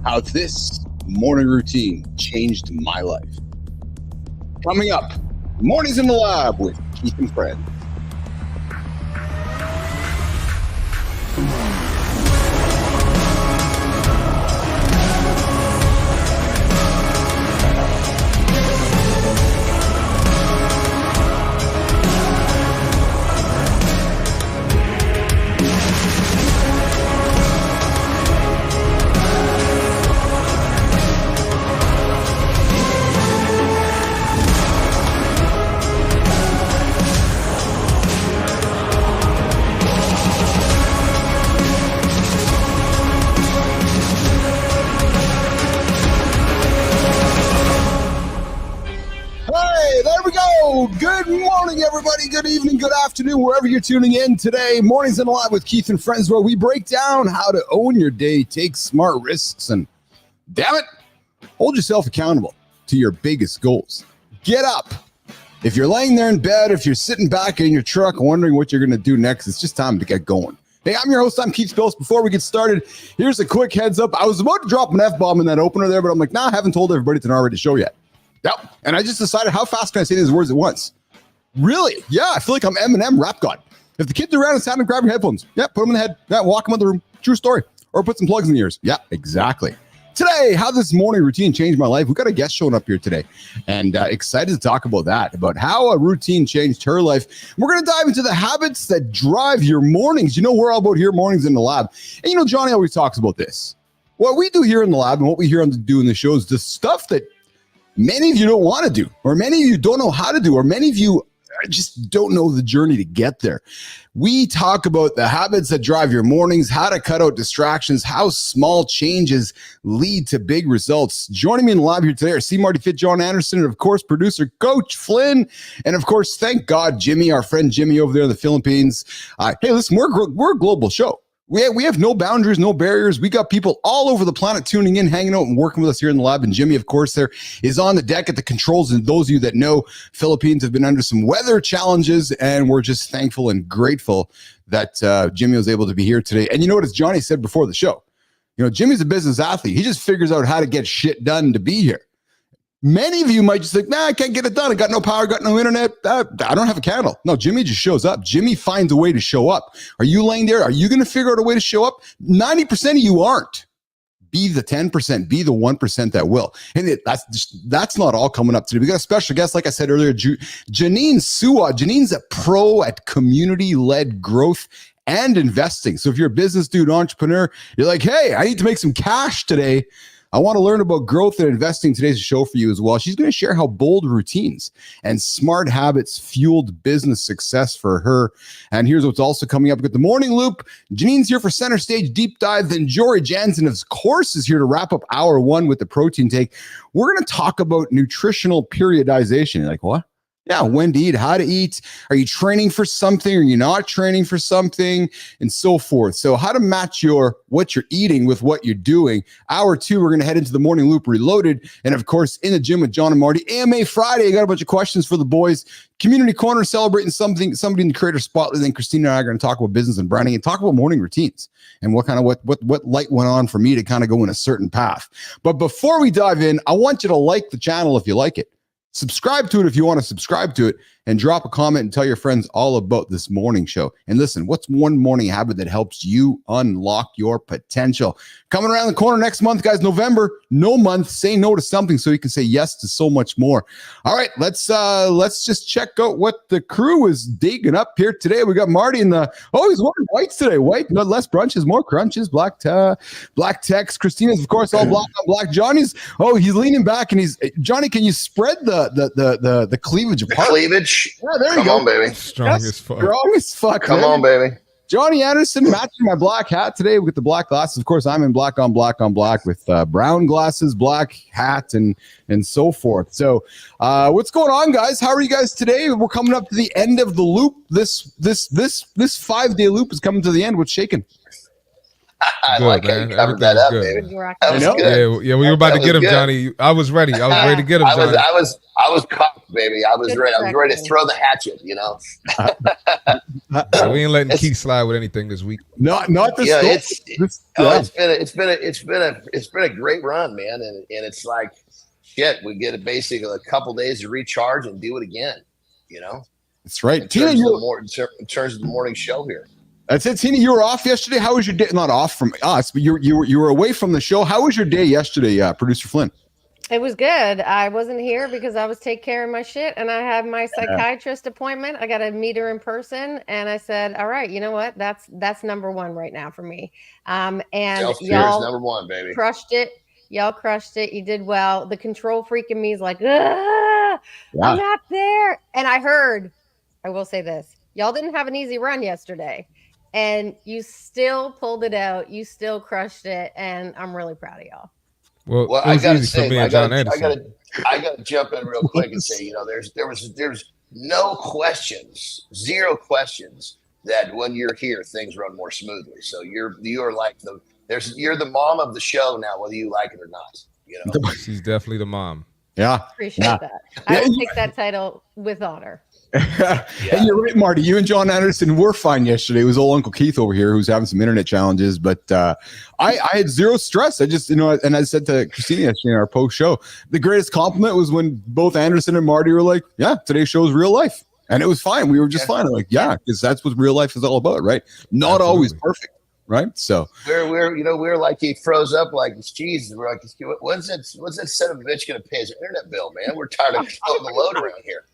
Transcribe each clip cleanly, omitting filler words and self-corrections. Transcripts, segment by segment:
how this morning routine changed my life. Coming up, Mornings in the Lab with Keith and Friends. Good morning, everybody. Good evening, good afternoon, wherever you're tuning in today. Mornings in the Lab with Keith and Friends, where we break down how to own your day, take smart risks, and damn it, hold yourself accountable to your biggest goals. Get up. If you're laying there in bed, if you're sitting back in your truck wondering what you're going to do next, it's just time to get going. Hey, I'm your host. I'm Keith Bilous. Before we get started, here's a quick heads up. I was about to drop an F-bomb in that opener there, but I'm like, nah, I haven't told everybody to already show yet. Yep. And I just decided, how fast can I say these words at once? Really? Yeah, I feel like I'm Eminem rap god. If the kids are around, it's time to grab your headphones. Yeah, put them in the head. Yeah, walk them out the room. True story. Or put some plugs in the ears. Yeah, exactly. Today, how this morning routine changed my life. We've got a guest showing up here today, and excited to talk about that, about how a routine changed her life. We're going to dive into the habits that drive your mornings. You know, we're all about here, Mornings in the Lab. And you know, Johnny always talks about this. What we do here in the lab and what we hear on the show is the stuff that many of you don't want to do, or many of you don't know how to do, or many of you just don't know the journey to get there. We talk about the habits that drive your mornings, how to cut out distractions, how small changes lead to big results. Joining me in the lab here today are CMartyFit Jon Andersen, and of course, producer Coach Flynn. And of course, thank God, Jimmy, our friend Jimmy over there in the Philippines. Hey, listen, we're a global show. We have no boundaries, no barriers. We got people all over the planet tuning in, hanging out, and working with us here in the lab. And Jimmy, of course, there is on the deck at the controls. And those of you that know, Philippines have been under some weather challenges, and we're just thankful and grateful that Jimmy was able to be here today. And you know what, as Johnny said before the show, you know, Jimmy's a business athlete. He just figures out how to get shit done to be here. Many of you might just think, nah, I can't get it done. I got no power, got no internet. I don't have a candle. No, Jimmy just shows up. Jimmy finds a way to show up. Are you laying there? Are you going to figure out a way to show up? 90% of you aren't. Be the 10%, be the 1% that will. And that's not all coming up today. We got a special guest, like I said earlier, Jeanine Suah. Janine's a pro at community-led growth and investing. So if you're a business dude, entrepreneur, you're like, hey, I need to make some cash today. I want to learn about growth and investing. Today's show for you as well. She's going to share how bold routines and smart habits fueled business success for her. And here's what's also coming up. We've got the Morning Loop. Janine's here for Center Stage Deep Dive. Then Jory Jansen, of course, is here to wrap up hour one with the protein take. We're going to talk about nutritional periodization. You're like, what? Yeah, when to eat, how to eat. Are you training for something? Are you not training for something? And so forth. So how to match what you're eating with what you're doing. Hour two, we're going to head into the Morning Loop Reloaded. And of course, in the gym with John and Marty. AMA Friday, I got a bunch of questions for the boys. Community Corner, celebrating somebody in the creator spotlight. Then Kristina and I are going to talk about business and branding and talk about morning routines and what light went on for me to kind of go in a certain path. But before we dive in, I want you to like the channel if you like it. Subscribe to it if you want to subscribe to it, and drop a comment and tell your friends all about this morning show. And listen, what's one morning habit that helps you unlock your potential? Coming around the corner next month, guys, November, no month, say no to something so you can say yes to so much more. All right, let's just check out what the crew is digging up here today. We got Marty in the, he's wearing whites today. White, no less brunches, more crunches, black text. Christina's, of course, all black on black. Johnny's, he's leaning back and Johnny, can you spread the cleavage apart? Cleavage? Yeah, there you go. Come on, baby. Strong as fuck. Strong as fuck. Come on, baby. Johnny Andersen matching my black hat today with the black glasses. Of course, I'm in black on black on black with brown glasses, black hat, and so forth. So, what's going on, guys? How are you guys today? We're coming up to the end of the loop. This 5-day loop is coming to the end. What's shaking? Good, man. Everything's good. Baby. That was good. Yeah, we were about to get him, good. Johnny. I was ready. I was ready to get him, Johnny. I was cocked, baby. I was ready. I was ready to throw the hatchet. We ain't letting Keith slide with anything this week. Not this. Yeah, it's been a great run, man, and it's like shit. We get basically a couple days to recharge and do it again. That's right. In terms of the morning show here. That's it. Tina, you were off yesterday. How was your day? Not off from us, but you were away from the show. How was your day yesterday, Producer Flynn? It was good. I wasn't here because I was taking care of my shit, and I have my psychiatrist appointment. I got to meet her in person, and I said, "All right, you know what? That's number one right now for me." And y'all number one, baby. Crushed it. Y'all crushed it. You did well. The control freak in me is like, I'm not there. And I will say this: y'all didn't have an easy run yesterday. And you still pulled it out. You still crushed it. And I'm really proud of y'all. Well, I got to say, I got to jump in real quick and say, there's no questions, zero questions that when you're here, things run more smoothly. So you're like you're the mom of the show now, whether you like it or not. She's definitely the mom. Yeah. Appreciate that. I will take that title with honor. And you're right, Marty. You and Jon Andersen were fine yesterday. It was old Uncle Keith over here who's having some internet challenges, but I had zero stress. I just, and I said to Kristina yesterday in our post show, the greatest compliment was when both Andersen and Marty were like, "Yeah, today's show is real life," and it was fine. We were just fine. I'm like, yeah, because that's what real life is all about, right? Not always perfect, right? So we're like, he froze up like, geez, we're like, when's that son of a bitch gonna pay his internet bill, man? We're tired of floating the load around here.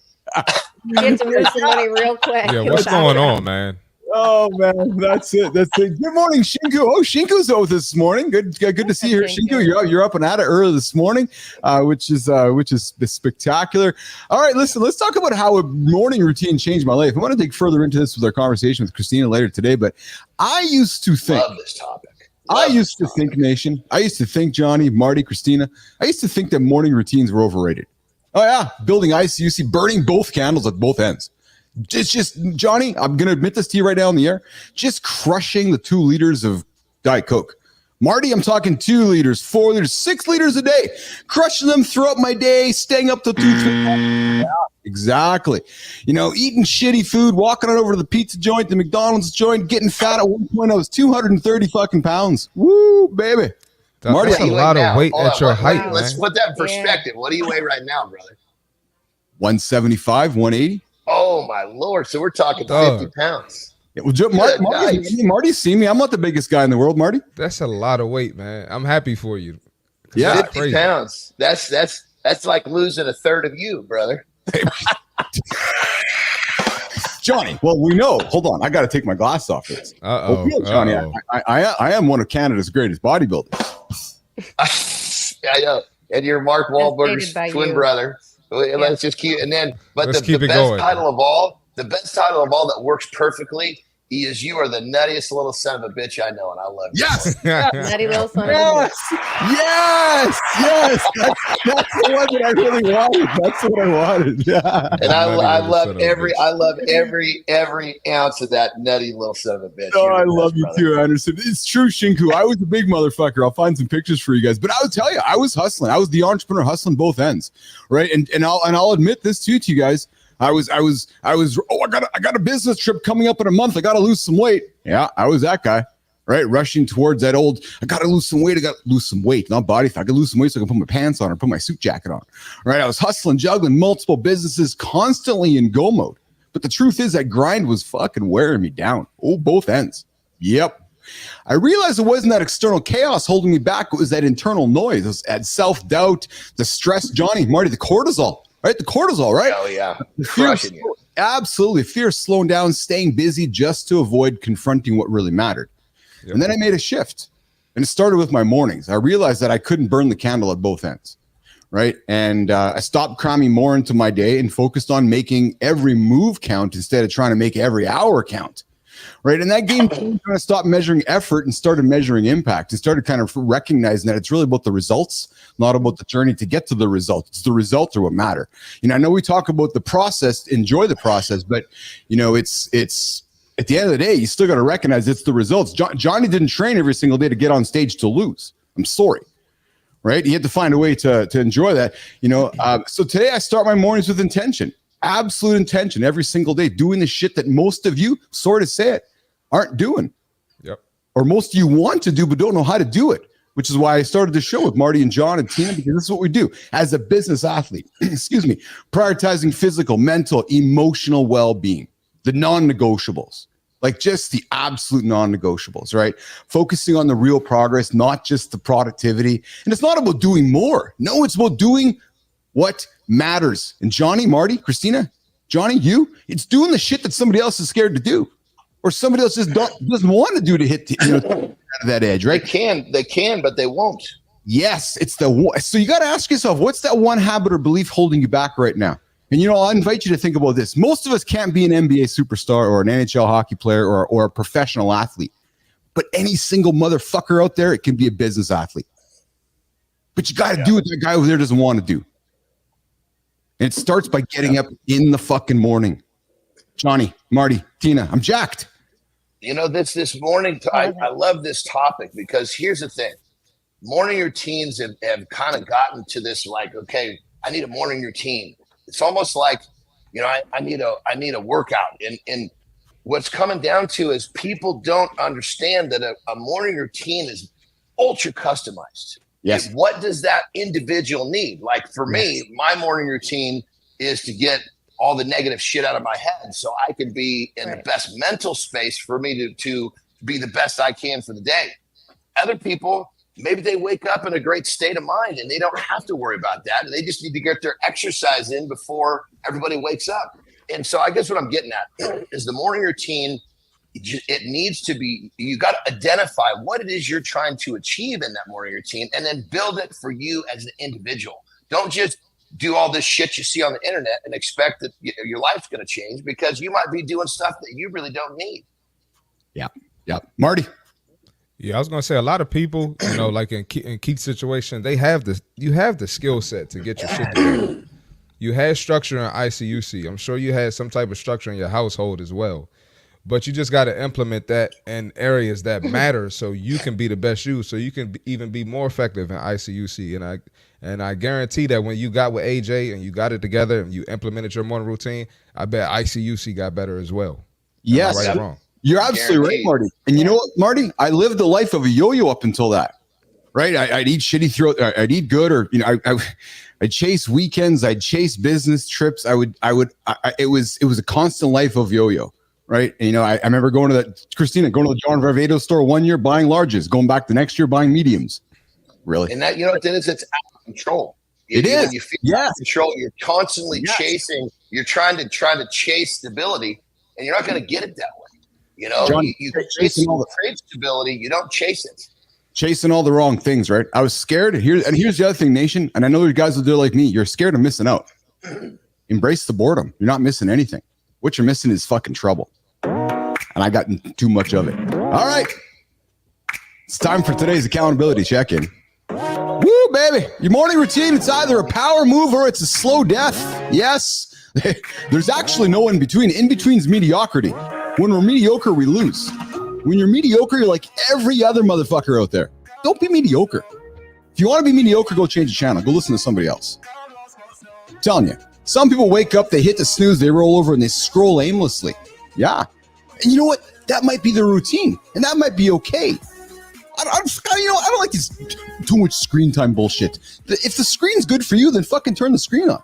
Get to move some money real quick. Yeah, what's going on, man? Oh man, that's it. Good morning, Shinku. Oh, Shinku's out with us this morning. Good to see you here, Shinku. You're up and at it early this morning, which is spectacular. All right, listen, let's talk about how a morning routine changed my life. I want to dig further into this with our conversation with Kristina later today, but I used to think. Love this topic. Nation. I used to think, Johnny, Marty, Kristina. I used to think that morning routines were overrated. Oh yeah, building ICUC, burning both candles at both ends. It's just, Johnny, I'm going to admit this to you right now in the air, just crushing the 2 liters of Diet Coke. Marty, I'm talking 2 liters, 4 liters, 6 liters a day, crushing them throughout my day, staying up to 2. Yeah, exactly. Eating shitty food, walking on over to the pizza joint, the McDonald's joint, getting fat. At one point, I was 230 fucking pounds. Woo, baby. Marty, that's a lot of weight at your height. Let's put that in perspective. What do you weigh right now, brother? 175, 180. Oh my Lord! So we're talking 50 pounds. Yeah, well, Marty's seen me. I'm not the biggest guy in the world, Marty. That's a lot of weight, man. I'm happy for you. Yeah, 50 pounds. That's like losing a third of you, brother. Johnny, well, we know. Hold on, I got to take my glasses off this. Johnny, I am one of Canada's greatest bodybuilders. Yeah, I know. And you're Mark Wahlberg's twin brother. Let's just keep, and then, but the best title of all that works perfectly is you are the nuttiest little son of a bitch I know, and I love you. Yes, nutty little son of a bitch. Yes. That's the one that I really wanted. That's what I wanted. Yeah. And I love every ounce of that nutty little son of a bitch. Oh, I love you too, Andersen. It's true, Shinku. I was a big motherfucker. I'll find some pictures for you guys, but I'll tell you, I was hustling. I was the entrepreneur hustling both ends, right? And I'll admit this too to you guys. I got a business trip coming up in a month. I got to lose some weight. Yeah, I was that guy, right? Rushing towards that old, I got to lose some weight. I got to lose some weight, not body fat. I got to lose some weight so I can put my pants on or put my suit jacket on, right? I was hustling, juggling multiple businesses, constantly in go mode. But the truth is that grind was fucking wearing me down. Oh, both ends. Yep. I realized it wasn't that external chaos holding me back. It was that internal noise. It was that self-doubt, the stress, Johnny, Marty, the cortisol. Right, the cortisol, right? Oh yeah, crushing you. Absolutely, fear of slowing down, staying busy, just to avoid confronting what really mattered. Yep. And then I made a shift, and it started with my mornings. I realized that I couldn't burn the candle at both ends, right? And I stopped cramming more into my day and focused on making every move count instead of trying to make every hour count. Right. And that game kind of stopped measuring effort and started measuring impact and started kind of recognizing that it's really about the results, not about the journey to get to the result. It's the results are what matter. I know we talk about the process, enjoy the process, but it's at the end of the day, you still got to recognize it's the results. Johnny didn't train every single day to get on stage to lose. I'm sorry. Right? He had to find a way to enjoy that. So today I start my mornings with intention, absolute intention every single day, doing the shit that most of you, sorry to say it, aren't doing. Yep. Or most of you want to do, but don't know how to do it, which is why I started the show with Marty and John and Tina, because this is what we do as a business athlete. Excuse me. Prioritizing physical, mental, emotional well-being, the non-negotiables. Like just the absolute non-negotiables, right? Focusing on the real progress, not just the productivity. And it's not about doing more. No, it's about doing what matters. And Johnny, Marty, Kristina, Johnny, it's doing the shit that somebody else is scared to do. Or somebody else just doesn't want to do to hit that edge, right? They can, but they won't. Yes, it's so you got to ask yourself, what's that one habit or belief holding you back right now? And, I'll invite you to think about this. Most of us can't be an NBA superstar or an NHL hockey player or a professional athlete. But any single motherfucker out there, it can be a business athlete. But you got to do what that guy over there doesn't want to do. And it starts by getting up in the fucking morning. Johnny, Marty, Tina, I'm jacked. This morning, I love this topic because here's the thing. Morning routines have kind of gotten to this like, okay, I need a morning routine. It's almost like, I need a workout. And what's coming down to is people don't understand that a morning routine is ultra customized. Yes. And what does that individual need? Like for me, my morning routine is to get all the negative shit out of my head so I can be in the best mental space for me to be the best I can for the day. Other people, maybe they wake up in a great state of mind and they don't have to worry about that. They just need to get their exercise in before everybody wakes up. And so I guess what I'm getting at is the morning routine, it needs to be, you got to identify what it is you're trying to achieve in that morning routine and then build it for you as an individual. Don't just do all this shit you see on the internet and expect that your life's going to change because you might be doing stuff that you really don't need. Yeah. Yeah. Marty. Yeah, I was gonna say a lot of people, like in Keith's situation, you have the skill set to get your shit together. You had structure in ICUC. I'm sure you had some type of structure in your household as well, but you just got to implement that in areas that matter so you can be the best you, so you can even be more effective in ICUC. And I guarantee that when you got with AJ and you got it together and you implemented your morning routine, I bet ICUC got better as well. Yes. Right or wrong? You're absolutely right, Marty. And you know what, Marty? I lived the life of a yo-yo up until that, right? I'd eat shitty throat. I'd eat good, or I'd chase weekends. I'd chase business trips. It was a constant life of yo-yo, right? And I remember going to the John Varvatos store one year buying larges, going back the next year buying mediums. Really, and that what it is? It's out of control. It is. When you feel out of control, you're constantly chasing. You're trying to chase stability, and you're not going to get it that way. John, you chase stability. You don't chase it. Chasing all the wrong things, right? I was scared. Here's the other thing, Nation. And I know you guys will do like me. You're scared of missing out. Embrace the boredom. You're not missing anything. What you're missing is fucking trouble. And I got too much of it. All right. It's time for today's accountability check-in. Woo, baby. Your morning routine, it's either a power move or it's a slow death. Yes. There's actually no in between. In between's mediocrity. When we're mediocre, we lose. When you're mediocre, you're like every other motherfucker out there. Don't be mediocre. If you want to be mediocre, go change the channel. Go listen to somebody else. I'm telling you. Some people wake up, they hit the snooze, they roll over, and they scroll aimlessly. Yeah. And you know what? That might be their routine, and that might be okay. I don't like this too much screen time bullshit. If the screen's good for you, then fucking turn the screen on.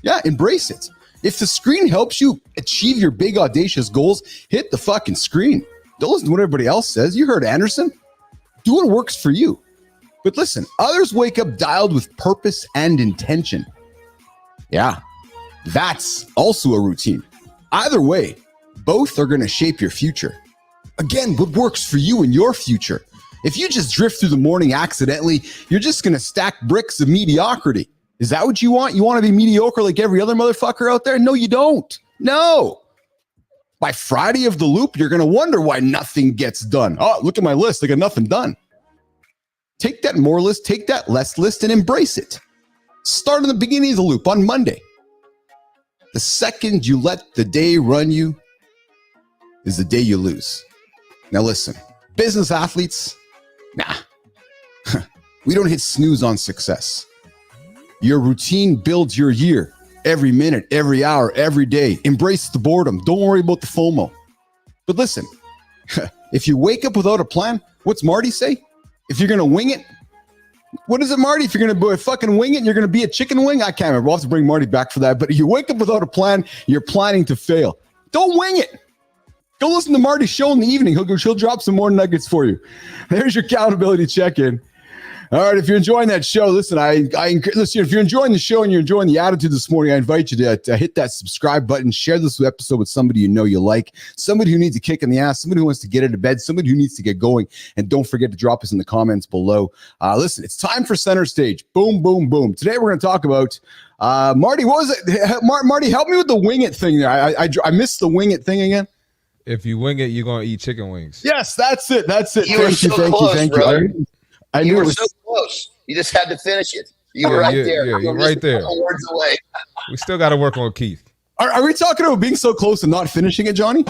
Yeah, embrace it. If the screen helps you achieve your big, audacious goals, hit the fucking screen. Don't listen to what everybody else says. You heard Andersen. Do what works for you. But listen, others wake up dialed with purpose and intention. Yeah, that's also a routine. Either way, both are going to shape your future. Again, what works for you in your future? If you just drift through the morning accidentally, you're just going to stack bricks of mediocrity. Is that what you want? You want to be mediocre like every other motherfucker out there? No, you don't. No. By Friday of the loop, you're going to wonder why nothing gets done. Oh, look at my list. I got nothing done. Take that more list, take that less list, and embrace it. Start in the beginning of the loop on Monday. The second you let the day run you, is the day you lose. Now listen, business athletes, we don't hit snooze on success. Your routine builds your year. Every minute, every hour, every day. Embrace the boredom. Don't worry about the FOMO. But listen, if you wake up without a plan, what's Marty say? If you're going to wing it, what is it, Marty? If you're going to fucking wing it, you're going to be a chicken wing? I can't remember. We'll have to bring Marty back for that. But if you wake up without a plan, you're planning to fail. Don't wing it. Go listen to Marty's show in the evening. He'll drop some more nuggets for you. There's your accountability check-in. All right, if you're enjoying that show, listen, listen, if you're enjoying the show and you're enjoying the attitude this morning, I invite you to hit that subscribe button, share this episode with somebody you know you like, somebody who needs a kick in the ass, somebody who wants to get out of bed, somebody who needs to get going, and don't forget to drop us in the comments below. Listen, it's time for Center Stage. Boom, boom, boom. Today we're going to talk about, Marty, what was it? Marty, help me with the wing it thing there. I missed the wing it thing again. If you wing it, you're going to eat chicken wings. Yes, that's it. That's it. Thank you. I knew you it were was so close. You just had to finish it. You were right there. Yeah, you're right there. Words away. We still got to work on Keith. Are we talking about being so close and not finishing it, Johnny?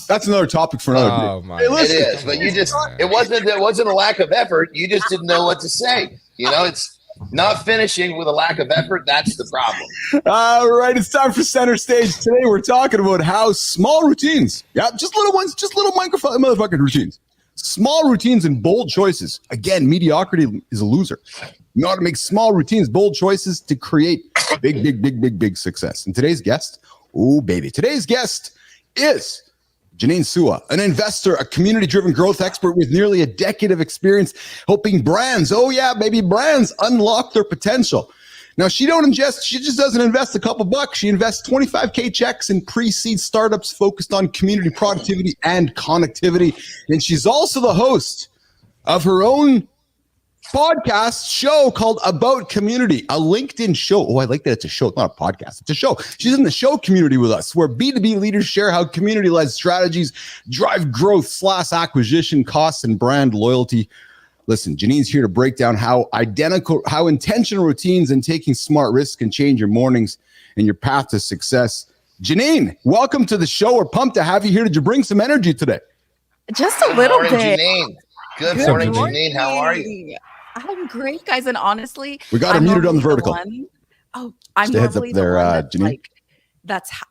That's another topic for another day. Oh, my. Hey, it is, but it wasn't a lack of effort. You just didn't know what to say. It's not finishing with a lack of effort. That's the problem. All right, it's time for Center Stage. Today we're talking about how small routines, just little ones, just little motherfucking routines. Small routines and bold choices. Again, mediocrity is a loser. You ought to make small routines, bold choices to create big success. And today's guest, today's guest is Jeanine Suah, an investor, a community-driven growth expert with nearly a decade of experience helping brands, brands unlock their potential. Now, she just doesn't invest a couple bucks. She invests 25K checks in pre-seed startups focused on community productivity and connectivity. And she's also the host of her own podcast show called About Community, a LinkedIn show. Oh, I like that it's a show. It's not a podcast. It's a show. She's in the show community with us, where B2B leaders share how community-led strategies drive growth, acquisition costs, and brand loyalty. Listen, Jeanine's here to break down how intentional routines and taking smart risks can change your mornings and your path to success. Jeanine, welcome to the show. We're pumped to have you here. Did you bring some energy today? Just a little bit. Jeanine. Good morning, Jeanine. How are you? I'm great, guys. And honestly, we got her muted on the vertical. I'm normally the one Jeanine.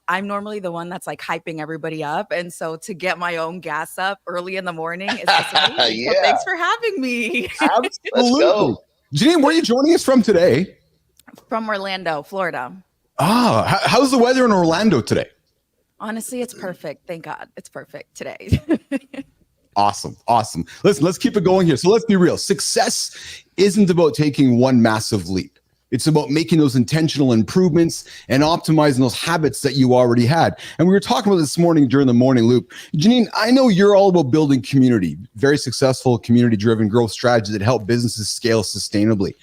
I'm normally the one that's like hyping everybody up. And so to get my own gas up early in the morning is just amazing. So thanks for having me. Absolutely. Let's go. Jeanine, where are you joining us from today? From Orlando, Florida. How's the weather in Orlando today? Honestly, it's perfect. Thank God. It's perfect today. Awesome. Listen, let's keep it going here. So let's be real. Success isn't about taking one massive leap. It's about making those intentional improvements and optimizing those habits that you already had. And we were talking about this morning during the morning loop. Jeanine, I know you're all about building community, very successful community-driven growth strategies that help businesses scale sustainably.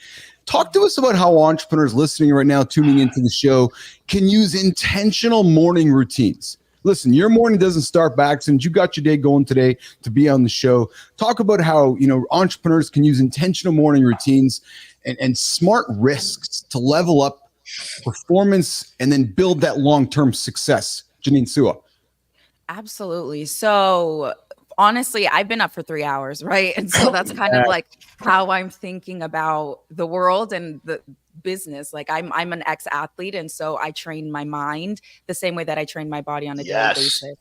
Talk to us about how entrepreneurs listening right now, tuning into the show, can use intentional morning routines. Listen, your morning doesn't start by accident. You got your day going today to be on the show. Talk about how entrepreneurs can use intentional morning routines and smart risks to level up performance and then build that long-term success. Jeanine Suah. Absolutely. So honestly, I've been up for 3 hours, right? And so that's kind of like how I'm thinking about the world and the business. Like I'm an ex-athlete, and so I train my mind the same way that I train my body on a daily basis.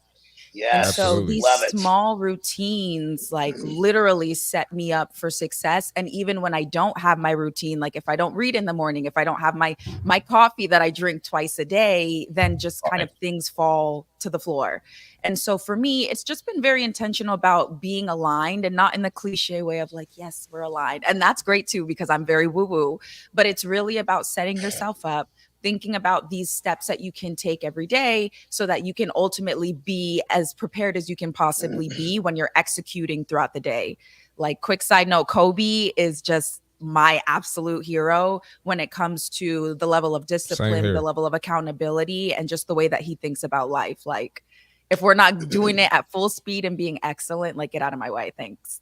Yes. And so these small routines like literally set me up for success. And even when I don't have my routine, like if I don't read in the morning, if I don't have my coffee that I drink twice a day, then just kind of things fall to the floor. And so for me, it's just been very intentional about being aligned, and not in the cliche way of like, yes, we're aligned. And that's great too, because I'm very woo-woo, but it's really about setting yourself up, thinking about these steps that you can take every day so that you can ultimately be as prepared as you can possibly be when you're executing throughout the day. Like, quick side note, Kobe is just my absolute hero when it comes to the level of discipline, the level of accountability, and just the way that he thinks about life. Like, if we're not doing it at full speed and being excellent, like, get out of my way. Thanks.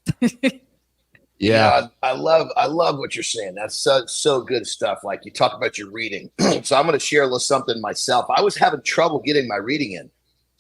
Yeah, I love what you're saying. That's so good stuff. Like, you talk about your reading. So I'm going to share a little something myself. I was having trouble getting my reading in.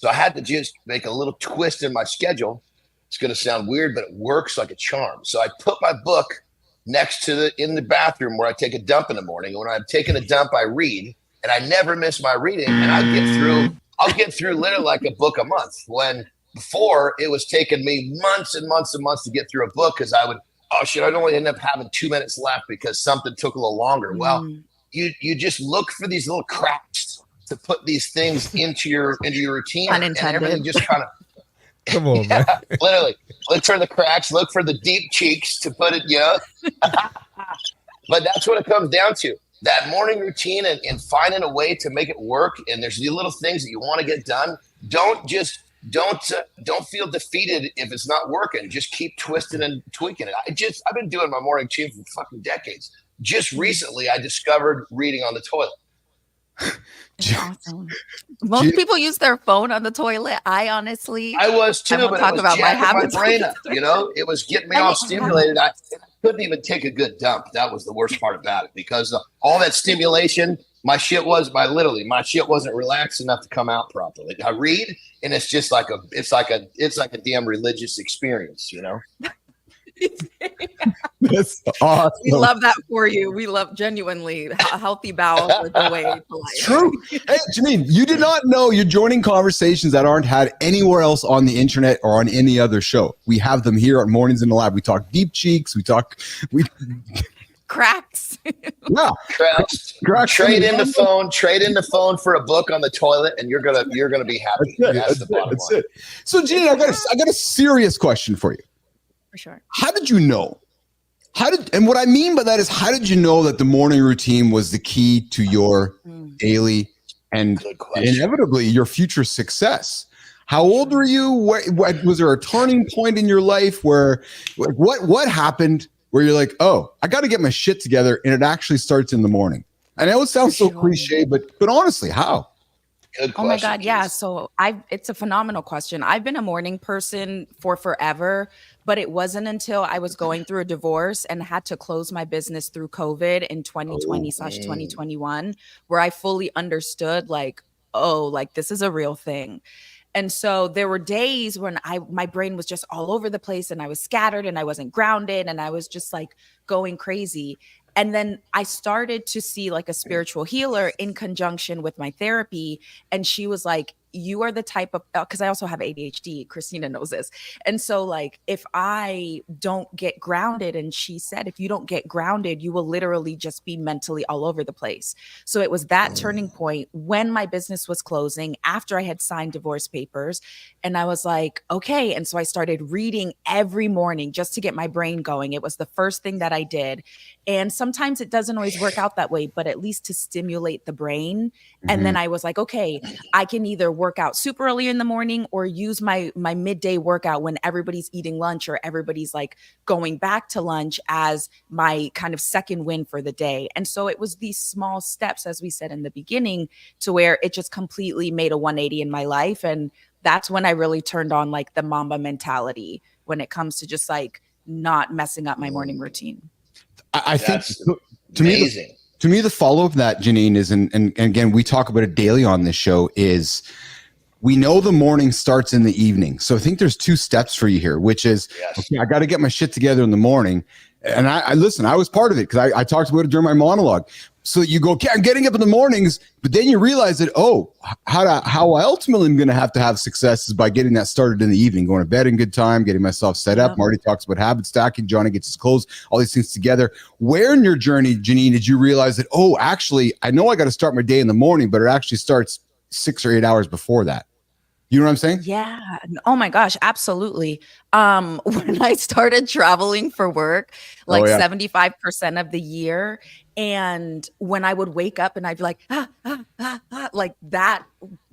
So I had to just make a little twist in my schedule. It's going to sound weird, but it works like a charm. So I put my book next to in the bathroom where I take a dump in the morning. When I'm taking a dump, I read, and I never miss my reading. And I'll get through literally like a book a month, when before it was taking me months and months and months to get through a book, because I'd only end up having 2 minutes left because something took a little longer. Well, you just look for these little cracks to put these things into your routine, and everything just kind of come on, man. Literally look for the cracks, look for the deep cheeks to put it, but that's what it comes down to, that morning routine, and finding a way to make it work. And there's these little things that you want to get done. Don't feel defeated if it's not working. Just keep twisting and tweaking it. I've been doing my morning routine for fucking decades. Just recently I discovered reading on the toilet. It's awesome. Most people use their phone on the toilet. I was too, but talk it was about my habits. My brain up, it was getting me all stimulated. I couldn't even take a good dump. That was the worst part about it, because all that stimulation, my shit wasn't relaxed enough to come out properly. I read, and it's just like a damn religious experience, That's awesome. We love that for you. We love genuinely healthy bowels are the way to life. True. Hey, Jeanine, you did not know you're joining conversations that aren't had anywhere else on the internet or on any other show. We have them here at Mornings in the Lab. We talk deep cheeks. We cracks. Yeah. Cracks. Trade in the phone for a book on the toilet, and you're gonna be happy. That's the bottom line. It. So, Jeanine, I got a serious question for you. For sure. How did you know? And what I mean by that is, how did you know that the morning routine was the key to your daily and inevitably your future success? How old were you? What was there a turning point in your life where, like, what happened where you're like, oh, I got to get my shit together, and it actually starts in the morning? I know it sounds so cliche, but honestly, how? Good question. Oh my God, yeah. So it's a phenomenal question. I've been a morning person for forever, but it wasn't until I was going through a divorce and had to close my business through COVID in 2020/2021, where I fully understood, like, oh, like this is a real thing. And so there were days when my brain was just all over the place, and I was scattered, and I wasn't grounded, and I was just like going crazy. And then I started to see like a spiritual healer in conjunction with my therapy. And she was like, you are the type of, because I also have ADHD, Kristina knows this. And so like, if I don't get grounded, and she said, if you don't get grounded, you will literally just be mentally all over the place. So it was that turning point when my business was closing after I had signed divorce papers. And I was like, okay. And so I started reading every morning just to get my brain going. It was the first thing that I did. And sometimes it doesn't always work out that way, but at least to stimulate the brain. And then I was like, okay, I can either work out super early in the morning or use my midday workout when everybody's eating lunch or everybody's like going back to lunch as my kind of second win for the day. And so it was these small steps, as we said in the beginning, to where it just completely made a 180 in my life. And that's when I really turned on like the Mamba mentality when it comes to just like not messing up my morning routine. I think to me, the follow-up of that, Jeanine, is, and again, we talk about it daily on this show, is we know the morning starts in the evening. So I think there's two steps for you here, which is, okay, I got to get my shit together in the morning. And I listen, I was part of it because I talked about it during my monologue. So you go, okay, I'm getting up in the mornings, but then you realize that, oh, how I ultimately am going to have success is by getting that started in the evening, going to bed in good time, getting myself set up. Marty talks about habit stacking. Johnny gets his clothes, all these things together. Where in your journey, Jeanine, did you realize that, oh, actually, I know I got to start my day in the morning, but it actually starts 6 or 8 hours before that? You know what I'm saying? Yeah. Oh my gosh, absolutely. When I started traveling for work, like 75% of the year, and when I would wake up and I'd be like, like that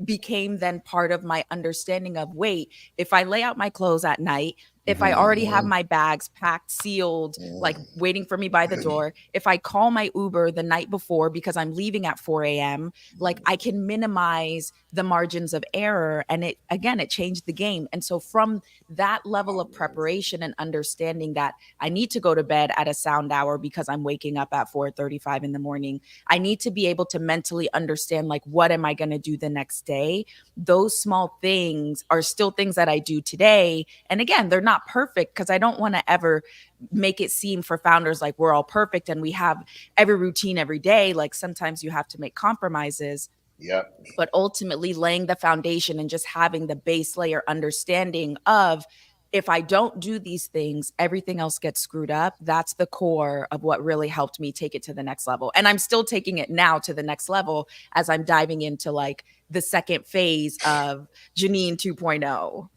became then part of my understanding of, wait, if I lay out my clothes at night, If I already have my bags packed, sealed, like waiting for me by the door, if I call my Uber the night before because I'm leaving at 4 a.m., like I can minimize the margins of error. And it changed the game. And so from that level of preparation and understanding that I need to go to bed at a sound hour because I'm waking up at 4:35 in the morning, I need to be able to mentally understand, like, what am I going to do the next day? Those small things are still things that I do today. And again, they're not perfect, because I don't want to ever make it seem for founders like we're all perfect and we have every routine every day. Like sometimes you have to make compromises. Yeah. But ultimately laying the foundation and just having the base layer understanding of, if I don't do these things, everything else gets screwed up. That's the core of what really helped me take it to the next level. And I'm still taking it now to the next level as I'm diving into like the second phase of Jeanine 2.0.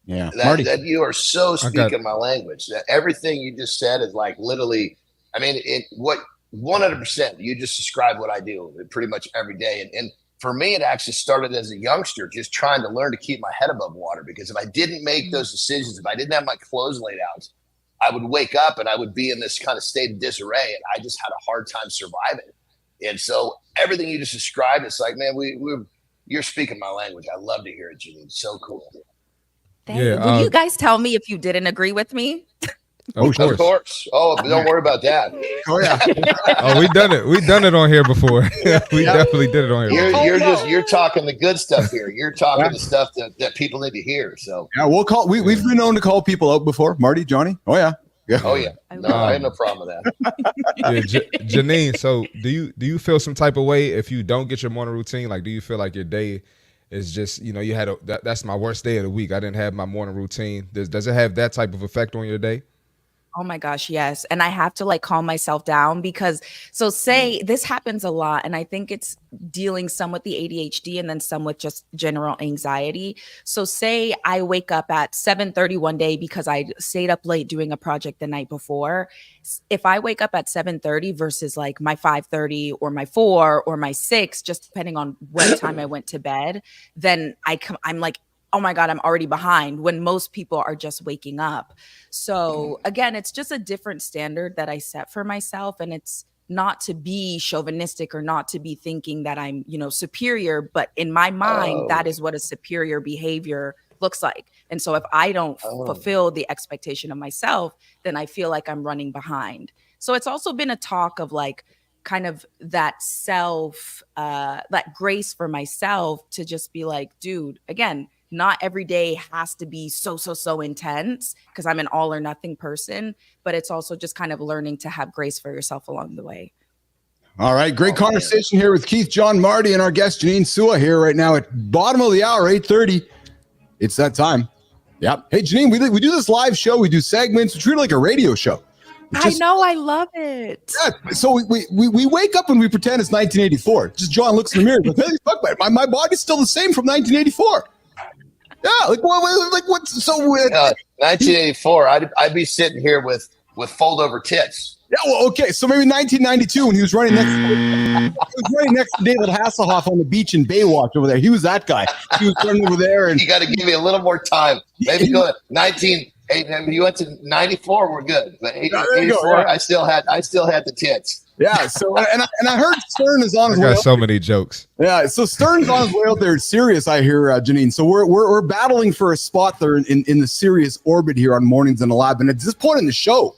Yeah. Marty, that you are so speaking my language. That everything you just said is like literally, I mean, 100%, you just described what I do pretty much every day. And for me, it actually started as a youngster, just trying to learn to keep my head above water. Because if I didn't make those decisions, if I didn't have my clothes laid out, I would wake up and I would be in this kind of state of disarray, and I just had a hard time surviving. And so everything you just described, it's like, man, you're speaking my language. I love to hear it, Jeanine. So cool. Will you guys tell me if you didn't agree with me? Of course. Oh, don't worry about that. Oh yeah. Oh, we've done it. We've done it on here before. We definitely did it on here. You're talking the good stuff here. You're talking the stuff that people need to hear. So yeah, we'll call. We've been known to call people out before. Marty, Johnny. Oh yeah. Yeah. Oh yeah. No, I have no problem with that. Jeanine. So do you feel some type of way if you don't get your morning routine? Like, do you feel like your day is just, you had that's my worst day of the week, I didn't have my morning routine? Does it have that type of effect on your day? Oh my gosh, yes. And I have to like calm myself down, because say this happens a lot. And I think it's dealing some with the ADHD and then some with just general anxiety. So say I wake up at 7:30 one day because I stayed up late doing a project the night before. If I wake up at 7:30 versus like my 5:30 or my 4 or my 6, just depending on what time I went to bed, then I'm like, oh my God, I'm already behind, when most people are just waking up. So again, it's just a different standard that I set for myself. And it's not to be chauvinistic or not to be thinking that I'm, superior, but in my mind, that is what a superior behavior looks like. And so if I don't fulfill the expectation of myself, then I feel like I'm running behind. So it's also been a talk of like, kind of that self, that grace for myself to just be like, dude, again, not every day has to be so intense, because I'm an all or nothing person, but it's also just kind of learning to have grace for yourself along the way. All right. Great conversation here with Keith, John, Marty, and our guest Jeanine Suah here right now at bottom of the hour, 8:30. It's that time. Yep. Hey, Jeanine, we do this live show. We do segments. We treat it like a radio show. I know. I love it. Yeah, so we wake up and we pretend it's 1984. Just John looks in the mirror. Like, hey, fuck, my body's still the same from 1984. Yeah, like what's so weird? 1984. I'd be sitting here with fold over tits. Yeah, well, okay. So maybe 1992 when he was running next to David Hasselhoff on the beach in Baywatch over there. He was that guy. He was running over there, and you got to give me a little more time. Maybe go to 19. You went to 94. We're good, but 84. Yeah. I still had the tits. Yeah. So and I heard Stern is on his way. Got so many jokes. Yeah. So Stern's on his way out there. Serious, I hear, Jeanine. So we're battling for a spot there in the serious orbit here on Mornings in the Lab. And at this point in the show,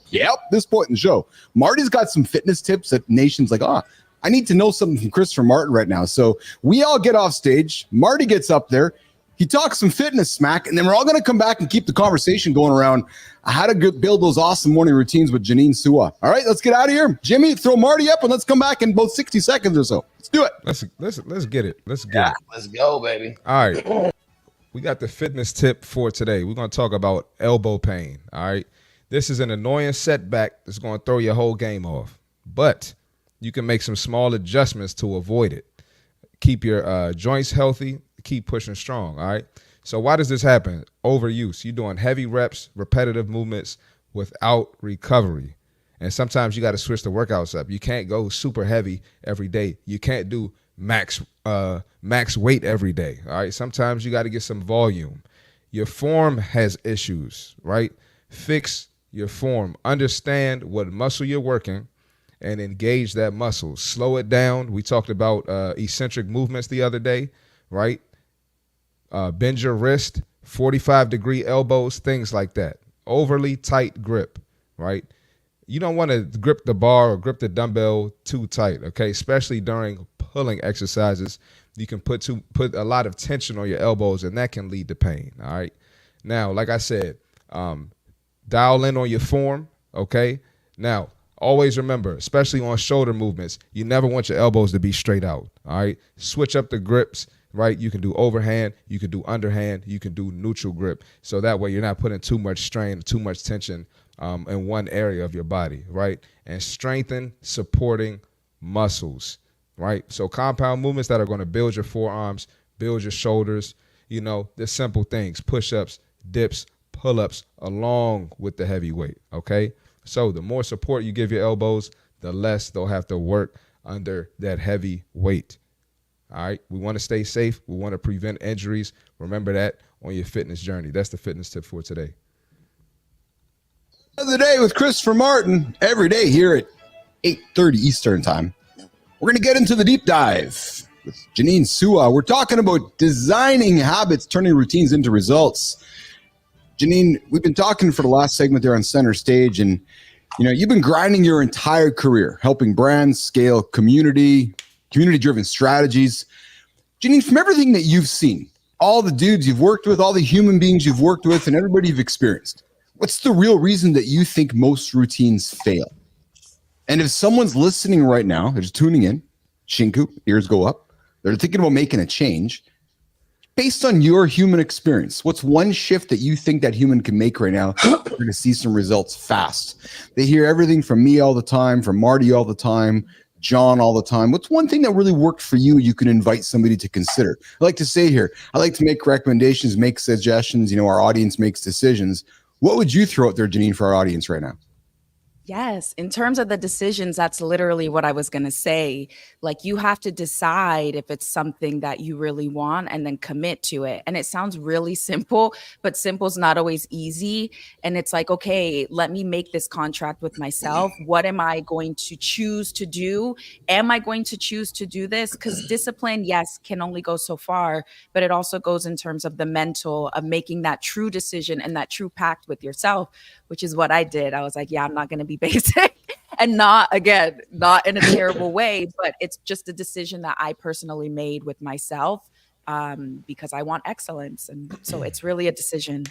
Marty's got some fitness tips that nation's like, I need to know something from Christopher Martin right now. So we all get off stage. Marty gets up there. He talks some fitness smack, and then we're all going to come back and keep the conversation going around how to build those awesome morning routines with Jeanine Suah. All right, let's get out of here. Jimmy, throw Marty up, and let's come back in about 60 seconds or so. Let's do it. Let's get it. Let's get it. Let's go, baby. All right. We got the fitness tip for today. We're going to talk about elbow pain. All right. This is an annoying setback that's going to throw your whole game off, but you can make some small adjustments to avoid it. Keep your joints healthy. Keep pushing strong. All right. So why does this happen? Overuse. You're doing heavy reps, repetitive movements without recovery. And sometimes you got to switch the workouts up. You can't go super heavy every day. You can't do max weight every day. All right. Sometimes you got to get some volume. Your form has issues, right? Fix your form. Understand what muscle you're working and engage that muscle. Slow it down. We talked about eccentric movements the other day, right? Bend your wrist, 45-degree elbows, things like that. Overly tight grip, right? You don't want to grip the bar or grip the dumbbell too tight, okay? Especially during pulling exercises. You can put a lot of tension on your elbows, and that can lead to pain, all right? Now, like I said, dial in on your form, okay? Now, always remember, especially on shoulder movements, you never want your elbows to be straight out, all right? Switch up the grips, right? You can do overhand, you can do underhand, you can do neutral grip. So that way you're not putting too much strain, too much tension in one area of your body, right? And strengthen supporting muscles, right? So compound movements that are going to build your forearms, build your shoulders, the simple things, push-ups, dips, pull-ups, along with the heavy weight, okay? So the more support you give your elbows, the less they'll have to work under that heavy weight. All right, we want to stay safe. We want to prevent injuries. Remember that on your fitness journey. That's the fitness tip for today. The day with Christopher Martin every day here at 8:30 Eastern time. We're going to get into the deep dive with Jeanine Suah. We're talking about designing habits, turning routines into results. Jeanine, we've been talking for the last segment there on Center Stage, and you've been grinding your entire career, helping brands scale community-driven strategies. Jeanine, from everything that you've seen, all the dudes you've worked with, all the human beings you've worked with, and everybody you've experienced, what's the real reason that you think most routines fail? And if someone's listening right now, they're just tuning in, shinku, ears go up, they're thinking about making a change, based on your human experience, what's one shift that you think that human can make right now? We're going to see some results fast. They hear everything from me all the time, from Marty all the time, John all the time. What's one thing that really worked for you can invite somebody to consider? I like to say here, I like to make recommendations, make suggestions. Our audience makes decisions. What would you throw out there, Jeanine, for our audience right now? Yes. In terms of the decisions, that's literally what I was going to say. Like, you have to decide if it's something that you really want and then commit to it. And it sounds really simple, but simple is not always easy. And it's like, okay, let me make this contract with myself. What am I going to choose to do? Am I going to choose to do this? Because discipline, yes, can only go so far, but it also goes in terms of the mental, of making that true decision and that true pact with yourself, which is what I did. I was like, yeah, I'm not going to be basic, and not in a terrible way, but it's just a decision that I personally made with myself because I want excellence. And so it's really a decision.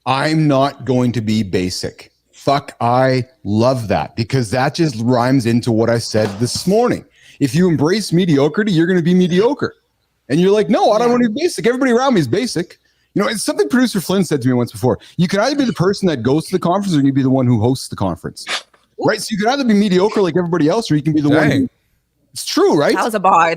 I'm not going to be basic. Fuck, I love that, because that just rhymes into what I said this morning. If you embrace mediocrity, you're going to be mediocre. And you're like, no, I don't want to be basic. Everybody around me is basic. It's something producer Flynn said to me once before. You can either be the person that goes to the conference, or you can be the one who hosts the conference. Right? So you can either be mediocre like everybody else, or you can be the one who, it's true, right? That was a bar.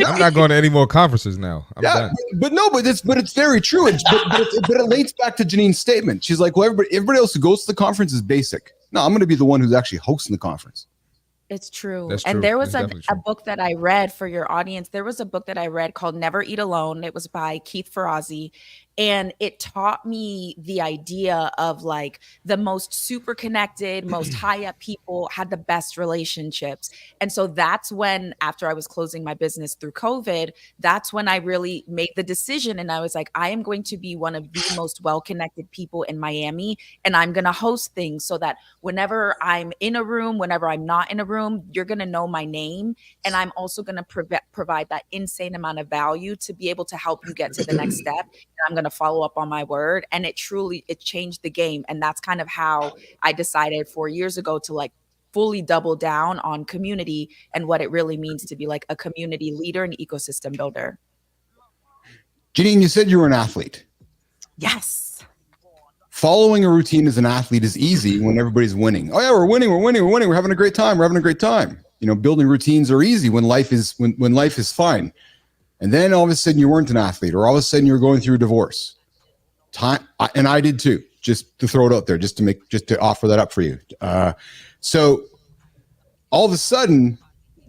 I'm not going to any more conferences now. I'm done. But it's very true. But it links back to Jeanine's statement. She's like, well, everybody else who goes to the conference is basic. No, I'm going to be the one who's actually hosting the conference. It's true. That's true. And there was a book that I read for your audience. There was a book that I read called Never Eat Alone. It was by Keith Bilous. And it taught me the idea of like the most super connected, most high up people had the best relationships. And so that's when, after I was closing my business through COVID, that's when I really made the decision. And I was like, I am going to be one of the most well-connected people in Miami. And I'm going to host things so that whenever I'm in a room, whenever I'm not in a room, you're going to know my name. And I'm also going to provide that insane amount of value to be able to help you get to the next step. And I'm going to follow up on my word. And it changed the game. And that's kind of how I decided 4 years ago to like fully double down on community and what it really means to be like a community leader and ecosystem builder. Jeanine, you said you were an athlete. Yes. Following a routine as an athlete is easy when everybody's winning. Oh yeah, we're winning. We're having a great time. Building routines are easy when life is fine. And then all of a sudden you weren't an athlete, or all of a sudden you're going through a divorce. And I did too, just to throw it out there, just to offer that up for you. So all of a sudden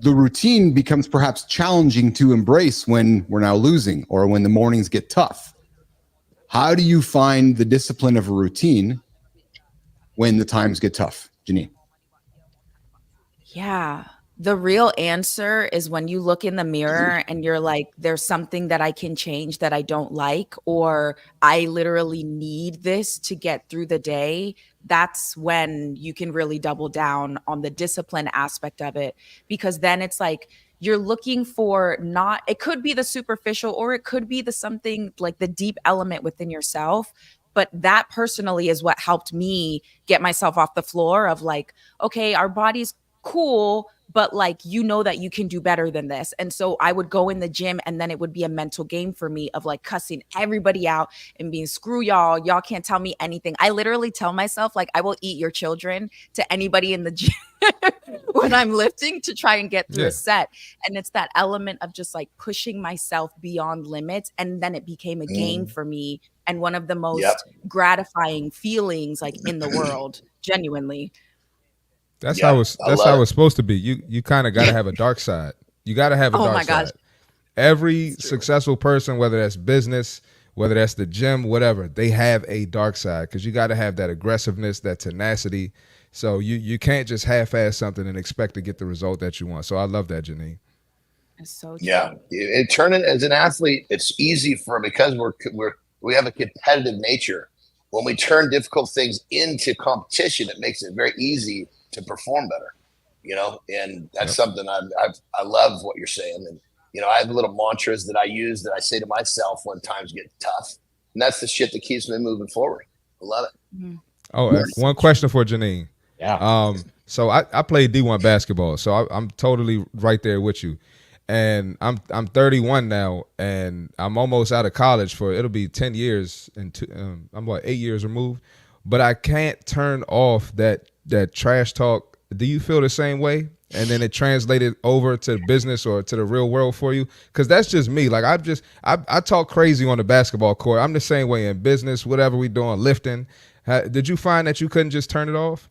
the routine becomes perhaps challenging to embrace when we're now losing, or when the mornings get tough. How do you find the discipline of a routine when the times get tough, Jeanine? Yeah. The real answer is when you look in the mirror and you're like, there's something that I can change that I don't like, or I literally need this to get through the day. That's when you can really double down on the discipline aspect of it, because then it's like you're looking for not, it could be the superficial or it could be the something like the deep element within yourself. But that personally is what helped me get myself off the floor of like, okay, our body's cool, but like, you know that you can do better than this. And so I would go in the gym and then it would be a mental game for me of like cussing everybody out and being screw y'all can't tell me anything. I literally tell myself like, I will eat your children to anybody in the gym when I'm lifting to try and get through a set. And it's that element of just like pushing myself beyond limits. And then it became a game for me, and one of the most gratifying feelings like in the world, genuinely. That's how it's supposed to be. You kind of got to have a dark side. You got to have a dark side. Every successful person, whether that's business, whether that's the gym, whatever, they have a dark side, because you got to have that aggressiveness, that tenacity. So you can't just half-ass something and expect to get the result that you want. So I love that, Jeanine. It's so true. Yeah, turning as an athlete, it's easy because we have a competitive nature. When we turn difficult things into competition, it makes it very easy to perform better, and that's something I love what you're saying. And, I have little mantras that I use that I say to myself when times get tough, and that's the shit that keeps me moving forward. I love it. Mm-hmm. Oh, one question for Jeanine. Yeah. So I played D1 basketball, so I'm totally right there with you. And I'm 31 now, and I'm almost out of college it'll be 10 years, and I'm 8 years removed. But I can't turn off that trash talk. Do you feel the same way? And then it translated over to business or to the real world for you? Because that's just me. Like I talk crazy on the basketball court. I'm the same way in business, whatever we doing, lifting. Did you find that you couldn't just turn it off?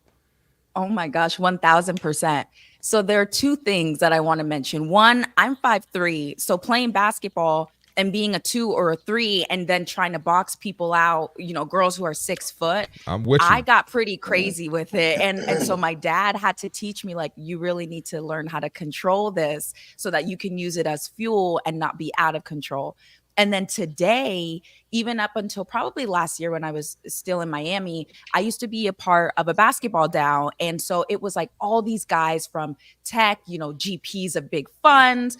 Oh my gosh, 1000%. So there are two things that I want to mention. One, I'm 5'3", so playing basketball and being a 2 or a 3 and then trying to box people out, girls who are 6 foot. I'm with you. I got pretty crazy with it. And so my dad had to teach me, like, you really need to learn how to control this so that you can use it as fuel and not be out of control. And then today, even up until probably last year when I was still in Miami, I used to be a part of a basketball DAO. And so it was like all these guys from tech, GPs of big funds,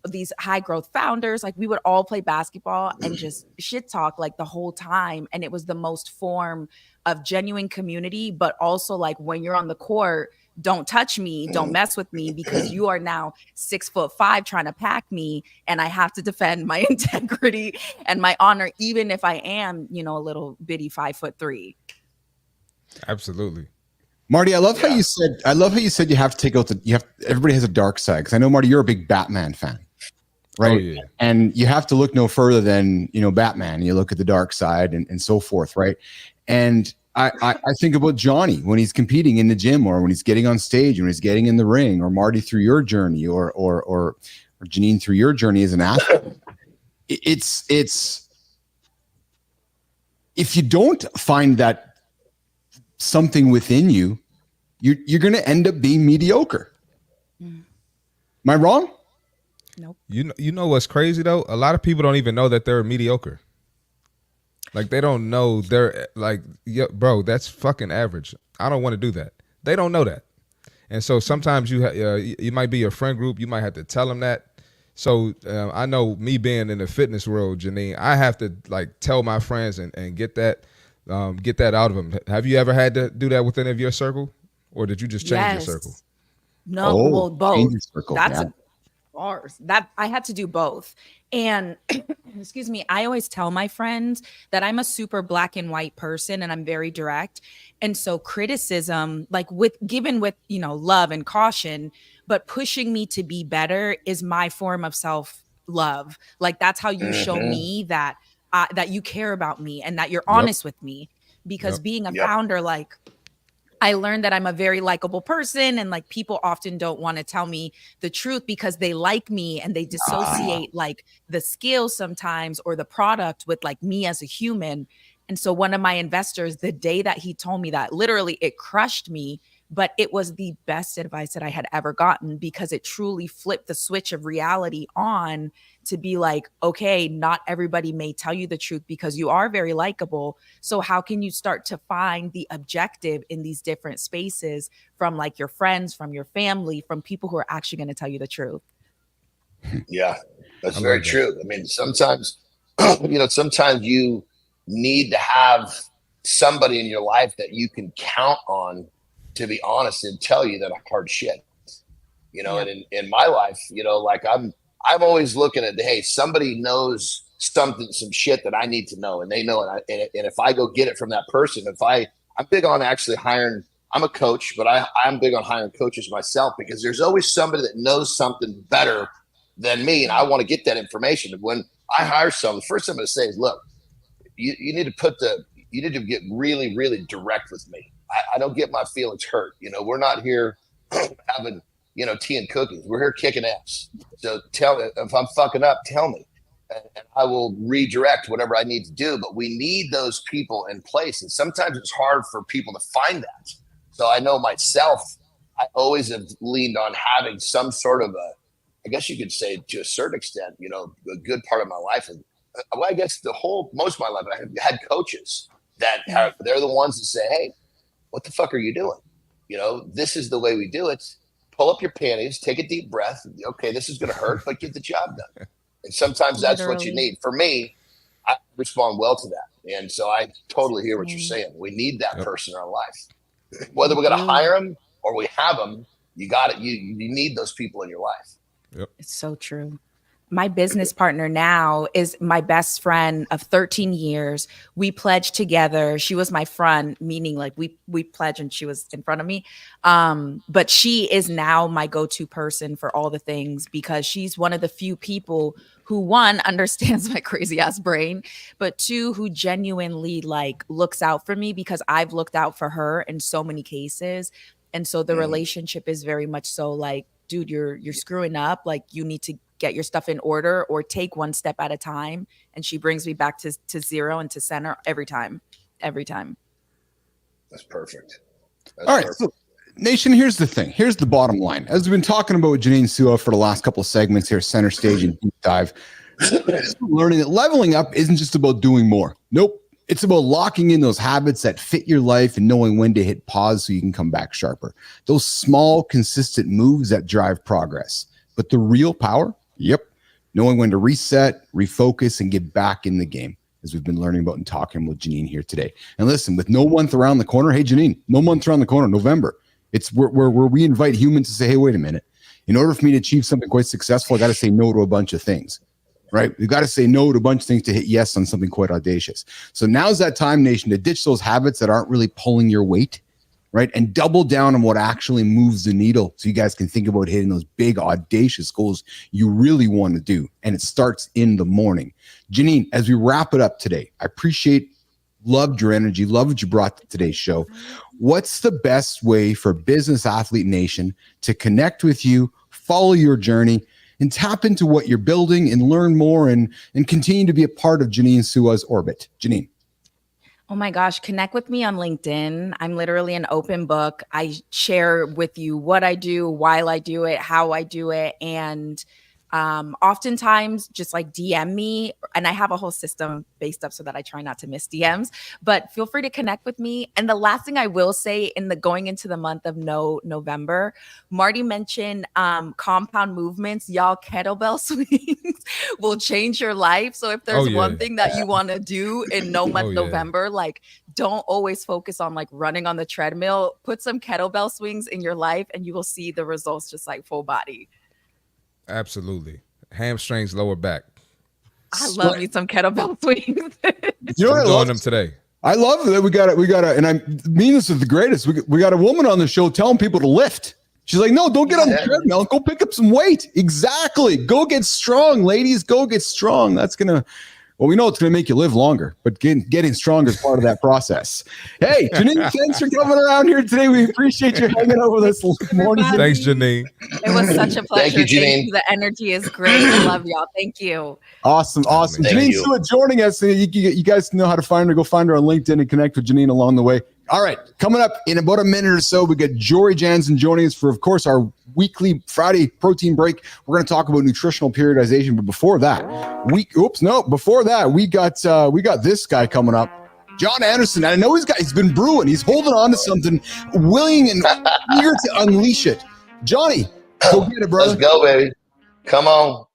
these high growth founders, like we would all play basketball and just shit talk like the whole time. And it was the most form of genuine community, but also like when you're on the court, don't touch me, don't mess with me, because you are now 6'5" trying to pack me, and I have to defend my integrity and my honor, even if I am, a little bitty 5'3". Absolutely. Marty, I love how you said you have to take out everybody has a dark side. Because I know, Marty, you're a big Batman fan, right? Oh, yeah. And you have to look no further than, Batman. You look at the dark side and so forth, right? And I think about Johnny when he's competing in the gym, or when he's getting on stage, when he's getting in the ring, or Marty through your journey, or Jeanine through your journey as an athlete. It's if you don't find that something within you, you're going to end up being mediocre. Am I wrong? Nope. You know what's crazy though? A lot of people don't even know that they're mediocre. Like they don't know they're like, bro, that's fucking average. I don't want to do that. They don't know that. And so sometimes you might be a friend group. You might have to tell them that. So I know me being in the fitness world, Jeanine, I have to like tell my friends and get that out of them. Have you ever had to do that with any of your circle, or did you just change your circle? No, well, both. That's yeah. Bars. That I had to do both. And excuse me, I always tell my friends that I'm a super black and white person and I'm very direct. And so criticism, like given with, love and caution, but pushing me to be better is my form of self-love. Like that's how you show me that you care about me and that you're honest with me. Because being a founder, like I learned that I'm a very likable person, and like people often don't want to tell me the truth because they like me and they dissociate like the skills sometimes or the product with like me as a human. And so one of my investors, the day that he told me that, literally it crushed me, but it was the best advice that I had ever gotten because it truly flipped the switch of reality on to be like, okay, not everybody may tell you the truth because you are very likable. So how can you start to find the objective in these different spaces from like your friends, from your family, from people who are actually going to tell you the truth? Yeah, that's very true. I mean, sometimes, sometimes you need to have somebody in your life that you can count on to be honest and tell you that hard shit, and in my life, like I'm always looking at, hey, somebody knows some shit that I need to know, and they know it. And if I go get it from that person, I'm big on actually hiring, I'm a coach, but I'm big on hiring coaches myself because there's always somebody that knows something better than me. And I want to get that information. And when I hire someone, the first thing I'm going to say is, look, you need to get really, really direct with me. I don't get my feelings hurt. We're not here having, tea and cookies. We're here kicking ass. So tell me if I'm fucking up, tell me, and I will redirect whatever I need to do. But we need those people in place. And sometimes it's hard for people to find that. So I know myself, I always have leaned on having some sort of I guess you could say to a certain extent, a good part of my life. And I guess most of my life, I had coaches that they're the ones that say, hey, what the fuck are you doing? This is the way we do it. Pull up your panties, take a deep breath. Okay, this is going to hurt, but get the job done. And sometimes that's what you need. For me, I respond well to that. And so I totally hear what you're saying. We need that person in our life. Whether we're going to hire them or we have them, you got it. You need those people in your life. Yep. It's so true. My business partner now is my best friend of 13 years. We pledged together. She was my friend, meaning like we pledged and she was in front of me. But she is now my go-to person for all the things because she's one of the few people who, one, understands my crazy ass brain, but two, who genuinely like looks out for me because I've looked out for her in so many cases. And so the relationship is very much so like, dude, you're screwing up. Like you need to get your stuff in order or take one step at a time. And she brings me back to zero and to center every time. That's perfect. All right. So, Nation, here's the thing. Here's the bottom line. As we've been talking about with Jeanine Suah for the last couple of segments here, Center Stage and Deep Dive, learning that leveling up isn't just about doing more. Nope. It's about locking in those habits that fit your life and knowing when to hit pause so you can come back sharper. Those small, consistent moves that drive progress. But the real power, knowing when to reset, refocus, and get back in the game, as we've been learning about and talking with Jeanine here today. And listen, with no month around the corner, hey, Jeanine, no month around the corner, November. It's where we invite humans to say, hey, wait a minute. In order for me to achieve something quite successful, I got to say no to a bunch of things. Right? We've got to say no to a bunch of things to hit yes on something quite audacious. So now's that time, Nation, to ditch those habits that aren't really pulling your weight, right? And double down on what actually moves the needle so you guys can think about hitting those big, audacious goals you really want to do. And it starts in the morning. Jeanine, as we wrap it up today, I loved your energy, loved what you brought to today's show. What's the best way for Business Athlete Nation to connect with you, follow your journey, and tap into what you're building and learn more and continue to be a part of Jeanine Suah's orbit? Jeanine. Oh my gosh, connect with me on LinkedIn. I'm literally an open book. I share with you what I do, why I do it, how I do it. And oftentimes just like DM me, and I have a whole system based up so that I try not to miss DMs, but feel free to connect with me. And the last thing I will say going into the month of November, Marty mentioned compound movements. Y'all, kettlebell swings will change your life. So if there's one thing that you want to do in November, like don't always focus on like running on the treadmill, put some kettlebell swings in your life and you will see the results just like full body. Absolutely. Hamstrings, lower back. I love me some kettlebell swings. I'm doing them today. I love that we got to, and I mean this is the greatest. We got a woman on the show telling people to lift. She's like, no, don't get on the treadmill. Go pick up some weight. Exactly. Go get strong, ladies. Go get strong. That's going to Well, we know it's going to make you live longer, but getting stronger is part of that process. Hey, Jeanine, thanks for coming around here today. We appreciate you hanging out with us this morning. Thanks, Jeanine. It was such a pleasure. Thank you, Jeanine. The energy is great. I love y'all. Thank you. Awesome. Jeanine Suah joining us. You guys know how to find her. Go find her on LinkedIn and connect with Jeanine along the way. All right, coming up in about a minute or so, we got Jory Jansen joining us for, of course, our weekly Friday protein break. We're going to talk about nutritional periodization, but before that, we got this guy coming up, Jon Andersen. And I know he's been brewing. He's holding on to something, willing and eager to unleash it. Johnny, go get it, brother. Let's go, baby. Come on. All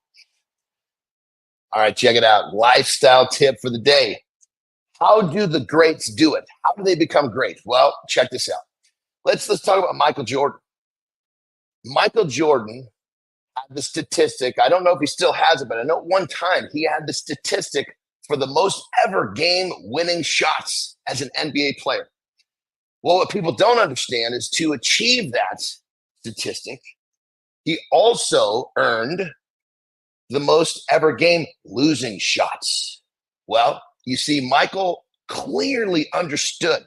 right, check it out. Lifestyle tip for the day. How do the greats do it? How do they become great? Well, check this out. Let's talk about Michael Jordan. Michael Jordan had the statistic. I don't know if he still has it, but I know at one time he had the statistic for the most ever game-winning shots as an NBA player. Well, what people don't understand is to achieve that statistic, he also earned the most ever game-losing shots. Well, you see, Michael clearly understood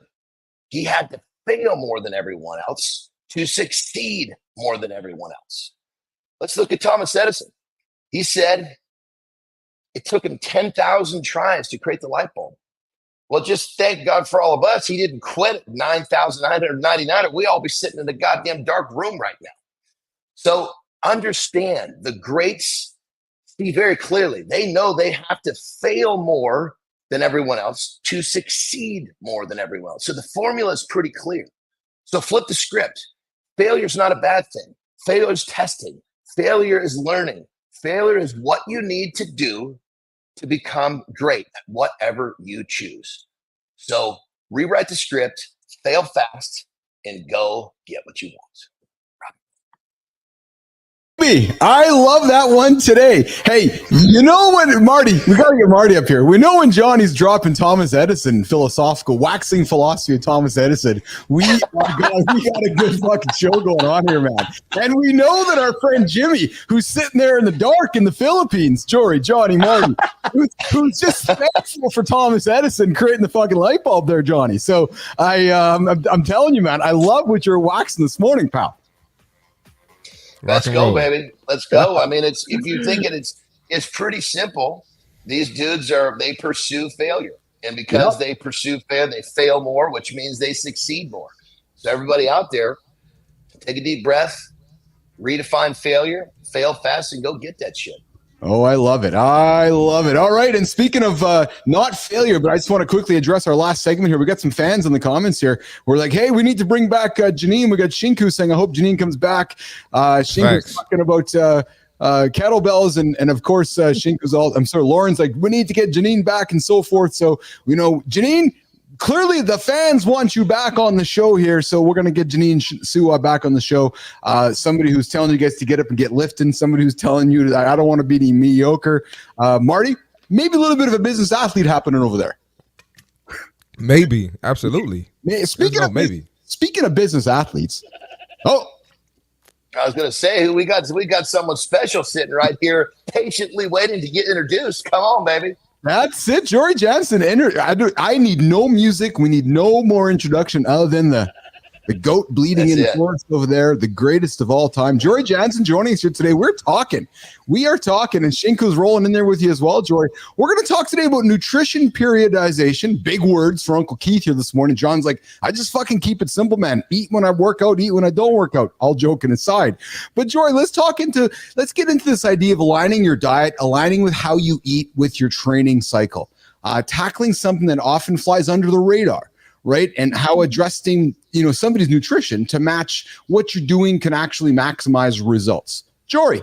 he had to fail more than everyone else to succeed more than everyone else. Let's look at Thomas Edison. He said it took him 10,000 tries to create the light bulb. Well, just thank God for all of us. He didn't quit at 9,999, or we all be sitting in a goddamn dark room right now. So understand, the greats see very clearly. They know they have to fail more than everyone else to succeed more than everyone else. So the formula is pretty clear. So flip the script. Failure is not a bad thing. Failure is testing. Failure is learning. Failure is what you need to do to become great at whatever you choose. So rewrite the script, fail fast, and go get what you want. I love that one today. Hey, you know when Marty, we got to get Marty up here. We know when Johnny's dropping Thomas Edison philosophical, waxing philosophy of Thomas Edison. We got a good fucking show going on here, man. And we know that our friend Jimmy, who's sitting there in the dark in the Philippines, Johnny, Marty, who's just thankful for Thomas Edison creating the fucking light bulb there, Johnny. So I'm telling you, man, I love what you're waxing this morning, pal. Let's go, baby. Let's go. I mean, if you think it's pretty simple. These dudes they pursue failure. And because they pursue failure, they fail more, which means they succeed more. So everybody out there, take a deep breath, redefine failure, fail fast, and go get that shit. Oh, I love it. All right. And speaking of not failure, but I just want to quickly address our last segment here. We got some fans in the comments here. We're like, hey, we need to bring back Jeanine. We got Shinku saying, I hope Jeanine comes back. Shinku's talking about kettlebells. And of course, Shinku's Lauren's like, we need to get Jeanine back and so forth. So, Jeanine, clearly the fans want you back on the show here, so we're going to get Jeanine Suah back on the show. Somebody who's telling you guys to get up and get lifting, somebody who's telling you that I don't want to be mediocre. Marty, maybe a little bit of a business athlete happening over there. Maybe, absolutely. Speaking of business athletes, I was going to say, we got someone special sitting right here, patiently waiting to get introduced. Come on, baby. That's it, Jory Jansen. I need no music. We need no more introduction other than the goat bleeding in the forest over there, the greatest of all time. Jory Jansen joining us here today. We are talking, and Shinku's rolling in there with you as well, Jory. We're going to talk today about nutrition periodization. Big words for Uncle Keith here this morning. John's like, I just fucking keep it simple, man. Eat when I work out, eat when I don't work out. All joking aside. But Jory, let's get into this idea of aligning your diet, aligning with how you eat with your training cycle, tackling something that often flies under the radar. Right. And how addressing, somebody's nutrition to match what you're doing can actually maximize results. Jory.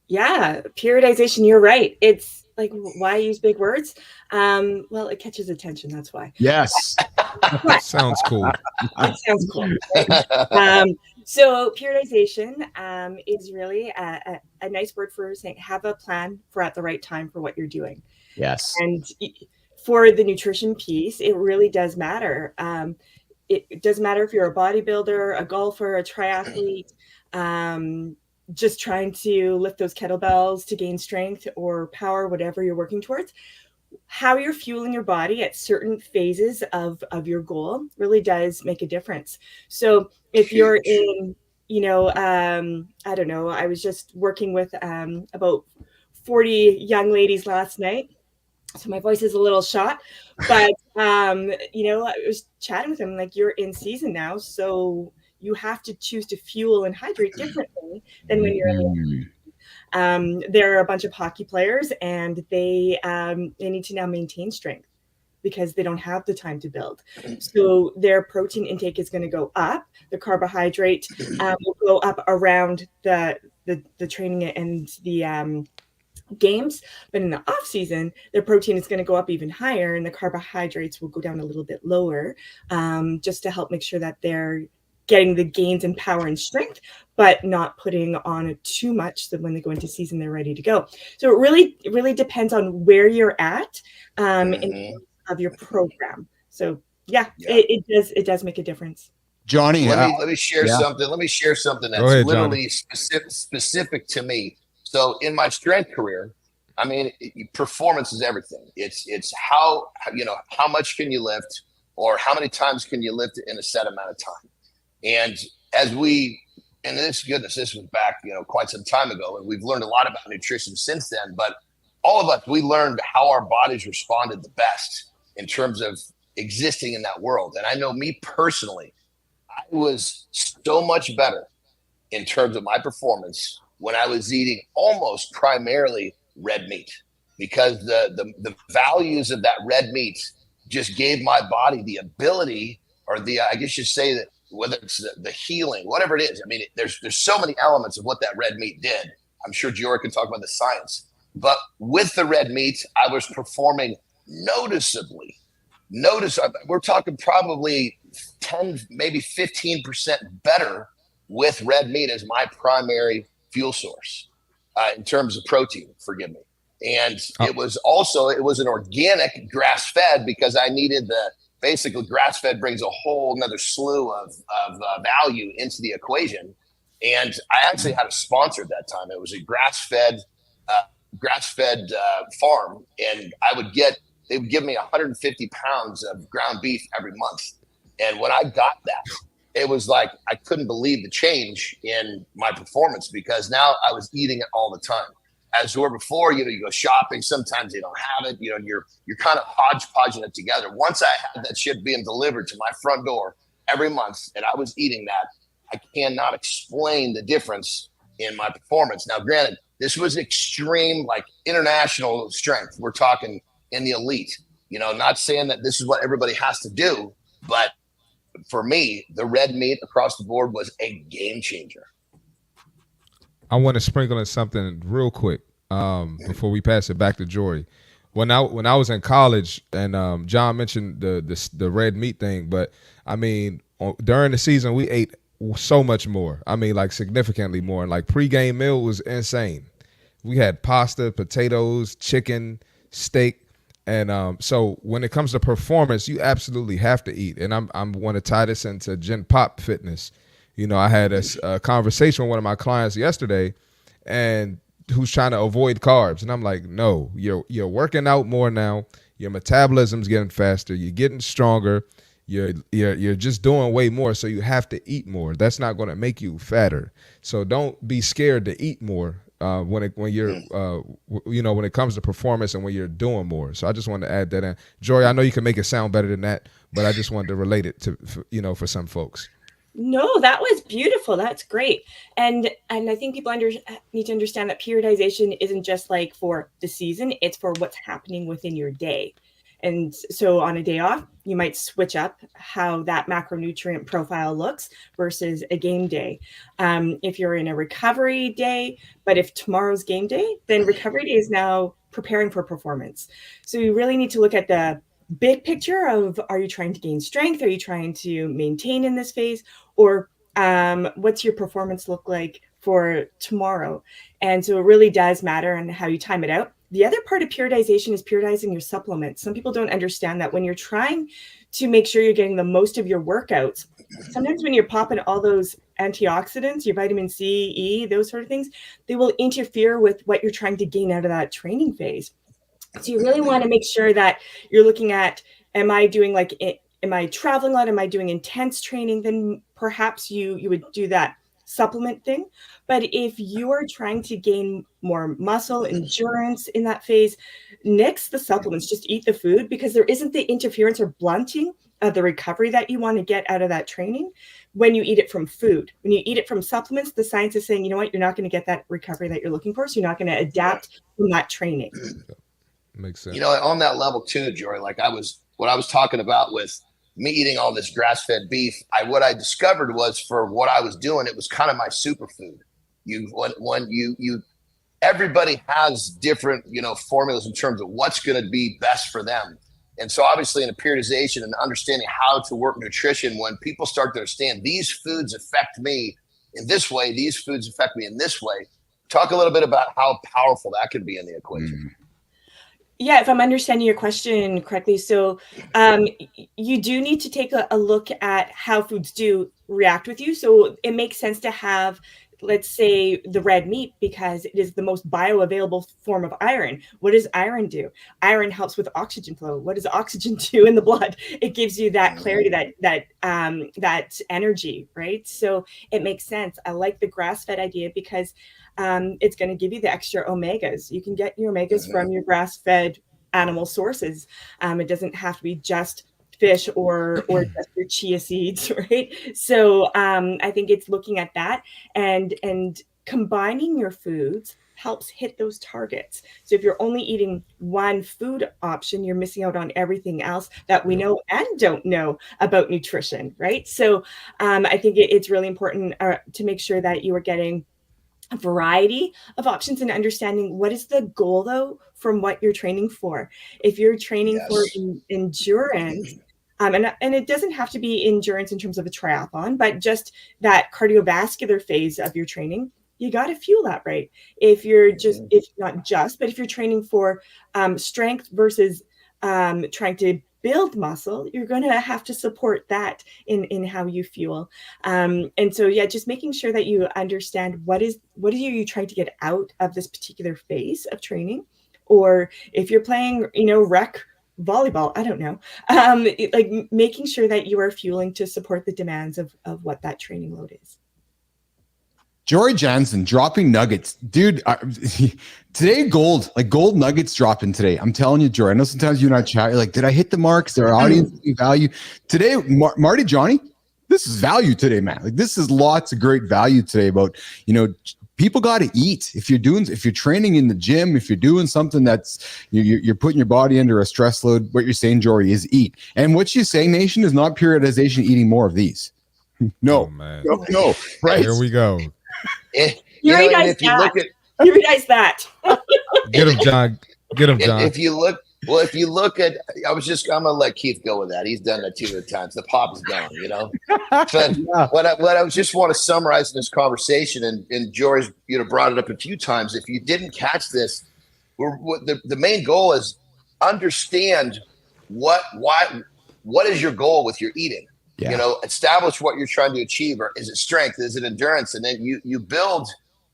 Yeah. Periodization. You're right. It's like, why use big words? Well, it catches attention. That's why. Yes. Sounds cool. It sounds cool. Right? So periodization is really a nice word for saying have a plan for at the right time for what you're doing. Yes. And for the nutrition piece, it really does matter. It doesn't matter if you're a bodybuilder, a golfer, a triathlete, just trying to lift those kettlebells to gain strength or power, whatever you're working towards. how you're fueling your body at certain phases of your goal really does make a difference. So if you're in, I don't know, I was just working with about 40 young ladies last night. So my voice is a little shot, but I was chatting with them, like, you're in season now, so you have to choose to fuel and hydrate differently than when you're in the there are a bunch of hockey players, and they need to now maintain strength because they don't have the time to build. So their protein intake is going to go up. The carbohydrate will go up around the training and the games, but in the off season, their protein is going to go up even higher, and the carbohydrates will go down a little bit lower, just to help make sure that they're getting the gains in power and strength, but not putting on too much so when they go into season, they're ready to go. So it really depends on where you're at in terms of your program. So it does make a difference. Johnny, let me share something. Let me share something that's literally specific to me. So in my strength career, I mean, performance is everything. It's how much can you lift, or how many times can you lift in a set amount of time. And this was back, quite some time ago, and we've learned a lot about nutrition since then. But all of us, we learned how our bodies responded the best in terms of existing in that world. And I know me personally, I was so much better in terms of my performance when I was eating almost primarily red meat, because the values of that red meat just gave my body the ability, or I guess you say that, whether it's the healing, whatever it is. I mean, there's so many elements of what that red meat did. I'm sure Giora can talk about the science, but with the red meat, I was performing noticeably. We're talking probably 10, maybe 15% better with red meat as my primary fuel source in terms of protein, forgive me. And it was an organic grass-fed, because I needed basically grass-fed brings a whole another slew of value into the equation. And I actually had a sponsor at that time. It was a grass-fed farm, and they would give me 150 pounds of ground beef every month. And when I got that, it was like I couldn't believe the change in my performance, because now I was eating it all the time. As where before, you go shopping, sometimes they don't have it, and you're kind of hodgepodging it together. Once I had that shit being delivered to my front door every month, and I was eating that, I cannot explain the difference in my performance. Now, granted, this was extreme, like international strength. We're talking in the elite, not saying that this is what everybody has to do, but for me, the red meat across the board was a game changer. I want to sprinkle in something real quick before we pass it back to Jory. When I was in college, and John mentioned the red meat thing, but I mean, during the season we ate so much more. I mean, like significantly more. And like pregame meal was insane. We had pasta, potatoes, chicken, steak. And so when it comes to performance, you absolutely have to eat. And I'm want to tie this into Gen Pop Fitness. I had a conversation with one of my clients yesterday, and who's trying to avoid carbs. And I'm like, no, you're working out more now. Your metabolism's getting faster. You're getting stronger. You're just doing way more. So you have to eat more. That's not going to make you fatter. So don't be scared to eat more. When it comes to performance and when you're doing more. So I just wanted to add that in. Jory, I know you can make it sound better than that, but I just wanted to relate it to, for some folks. No, that was beautiful. That's great. And I think people need to understand that periodization isn't just like for the season, it's for what's happening within your day. And so on a day off, you might switch up how that macronutrient profile looks versus a game day. If you're in a recovery day, but if tomorrow's game day, then recovery day is now preparing for performance. So you really need to look at the big picture of, are you trying to gain strength? Are you trying to maintain in this phase? Or what's your performance look like for tomorrow? And so it really does matter on how you time it out. The other part of periodization is periodizing your supplements. Some people don't understand that when you're trying to make sure you're getting the most of your workouts, sometimes when you're popping all those antioxidants, your vitamin C, E, those sort of things, they will interfere with what you're trying to gain out of that training phase. So you really want to make sure that you're looking at, am I doing like, am I traveling a lot? Am I doing intense training? Then perhaps you would do that supplement thing. But if you are trying to gain more muscle endurance in that phase, nix the supplements, just eat the food, because there isn't the interference or blunting of the recovery that you want to get out of that training when you eat it from food. When you eat it from supplements, the science is saying, you know what, you're not going to get that recovery that you're looking for. So you're not going to adapt from that training. Makes sense. You know, on that level too, Jory, like what I was talking about with me eating all this grass-fed beef, what I discovered was, for what I was doing, it was kind of my superfood. Everybody has different, formulas in terms of what's going to be best for them. And so obviously in a periodization and understanding how to work nutrition, when people start to understand these foods affect me in this way, these foods affect me in this way, talk a little bit about how powerful that could be in the equation. Yeah, if I'm understanding your question correctly. So you do need to take a look at how foods do react with you. So it makes sense to have, let's say, the red meat, because it is the most bioavailable form of iron. What does iron do? Iron helps with oxygen flow. What does oxygen do in the blood? It gives you that clarity, that energy, right? So it makes sense. I like the grass-fed idea because it's going to give you the extra omegas. You can get your omegas from your grass-fed animal sources. It doesn't have to be just fish or just your chia seeds, right? So I think it's looking at that and combining your foods helps hit those targets. So if you're only eating one food option, you're missing out on everything else that we know and don't know about nutrition, right? So I think it's really important to make sure that you are getting a variety of options and understanding what is the goal, though, from what you're training for. If you're training for endurance, and it doesn't have to be endurance in terms of a triathlon, but just that cardiovascular phase of your training, you got to fuel that right. If you're if you're training for strength versus trying to build muscle, you're going to have to support that in how you fuel. And so, just making sure that you understand what are you trying to get out of this particular phase of training, or if you're playing, rec volleyball, I don't know, like making sure that you are fueling to support the demands of what that training load is. Jory Jansen dropping nuggets, dude. Today, gold nuggets dropping today. I'm telling you, Jory. I know sometimes you and I chat. You're like, did I hit the marks? There are audience value today. Marty, Johnny, this is value today, man. Like, this is lots of great value today about, people got to eat. If you're training in the gym, if you're doing something that's you're putting your body under a stress load, what you're saying, Jory, is eat. And what you're saying, Nation, is not periodization eating more of these. No, man. No, right. Here we go. You realize that. Get him, John. Get him, John. If you look at, I'm gonna let Keith go with that. He's done that too many times. The pop is gone, But what I just want to summarize in this conversation, and Jory's brought it up a few times. If you didn't catch this, the main goal is understand what is your goal with your eating. Yeah. Establish what you're trying to achieve. Or is it strength? Is it endurance? And then you build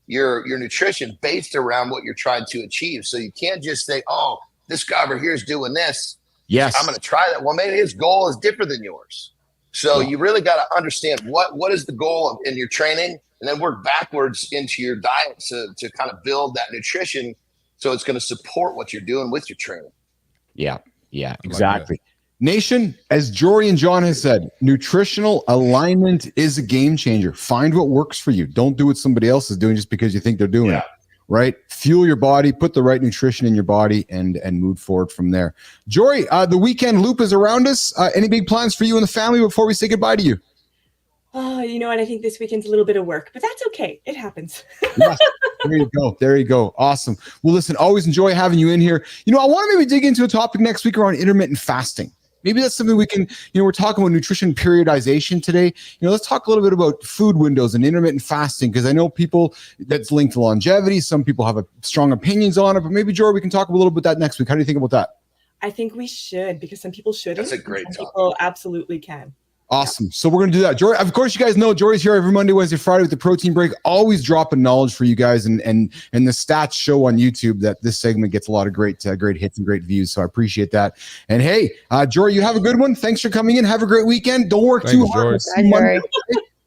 your nutrition based around what you're trying to achieve. So you can't just say, oh, this guy over here is doing this. Yes, I'm going to try that. Well, maybe his goal is different than yours. So you really got to understand what is the goal in your training, and then work backwards into your diet to kind of build that nutrition. So it's going to support what you're doing with your training. Yeah, exactly. Like Nation, as Jory and John has said, nutritional alignment is a game changer. Find what works for you. Don't do what somebody else is doing just because you think they're doing it. Right? Fuel your body, put the right nutrition in your body, and move forward from there. Jory, the weekend loop is around us. Any big plans for you and the family before we say goodbye to you? Oh, you know what? I think this weekend's a little bit of work, but that's okay. It happens. Yes. There you go. Awesome. Well, listen, always enjoy having you in here. I want to maybe dig into a topic next week around intermittent fasting. Maybe that's something we can, we're talking about nutrition periodization today. Let's talk a little bit about food windows and intermittent fasting, because I know people that's linked to longevity. Some people have strong opinions on it, but maybe, Jory, we can talk a little bit about that next week. How do you think about that? I think we should, because some people shouldn't. That's a great topic. People absolutely can. Awesome. So we're going to do that. Jory, of course, you guys know Jory's here every Monday, Wednesday, Friday with the protein break, always dropping knowledge for you guys. And the stats show on YouTube that this segment gets a lot of great hits and great views. So I appreciate that. And hey, Jory, you have a good one. Thanks for coming in. Have a great weekend. Don't work too hard.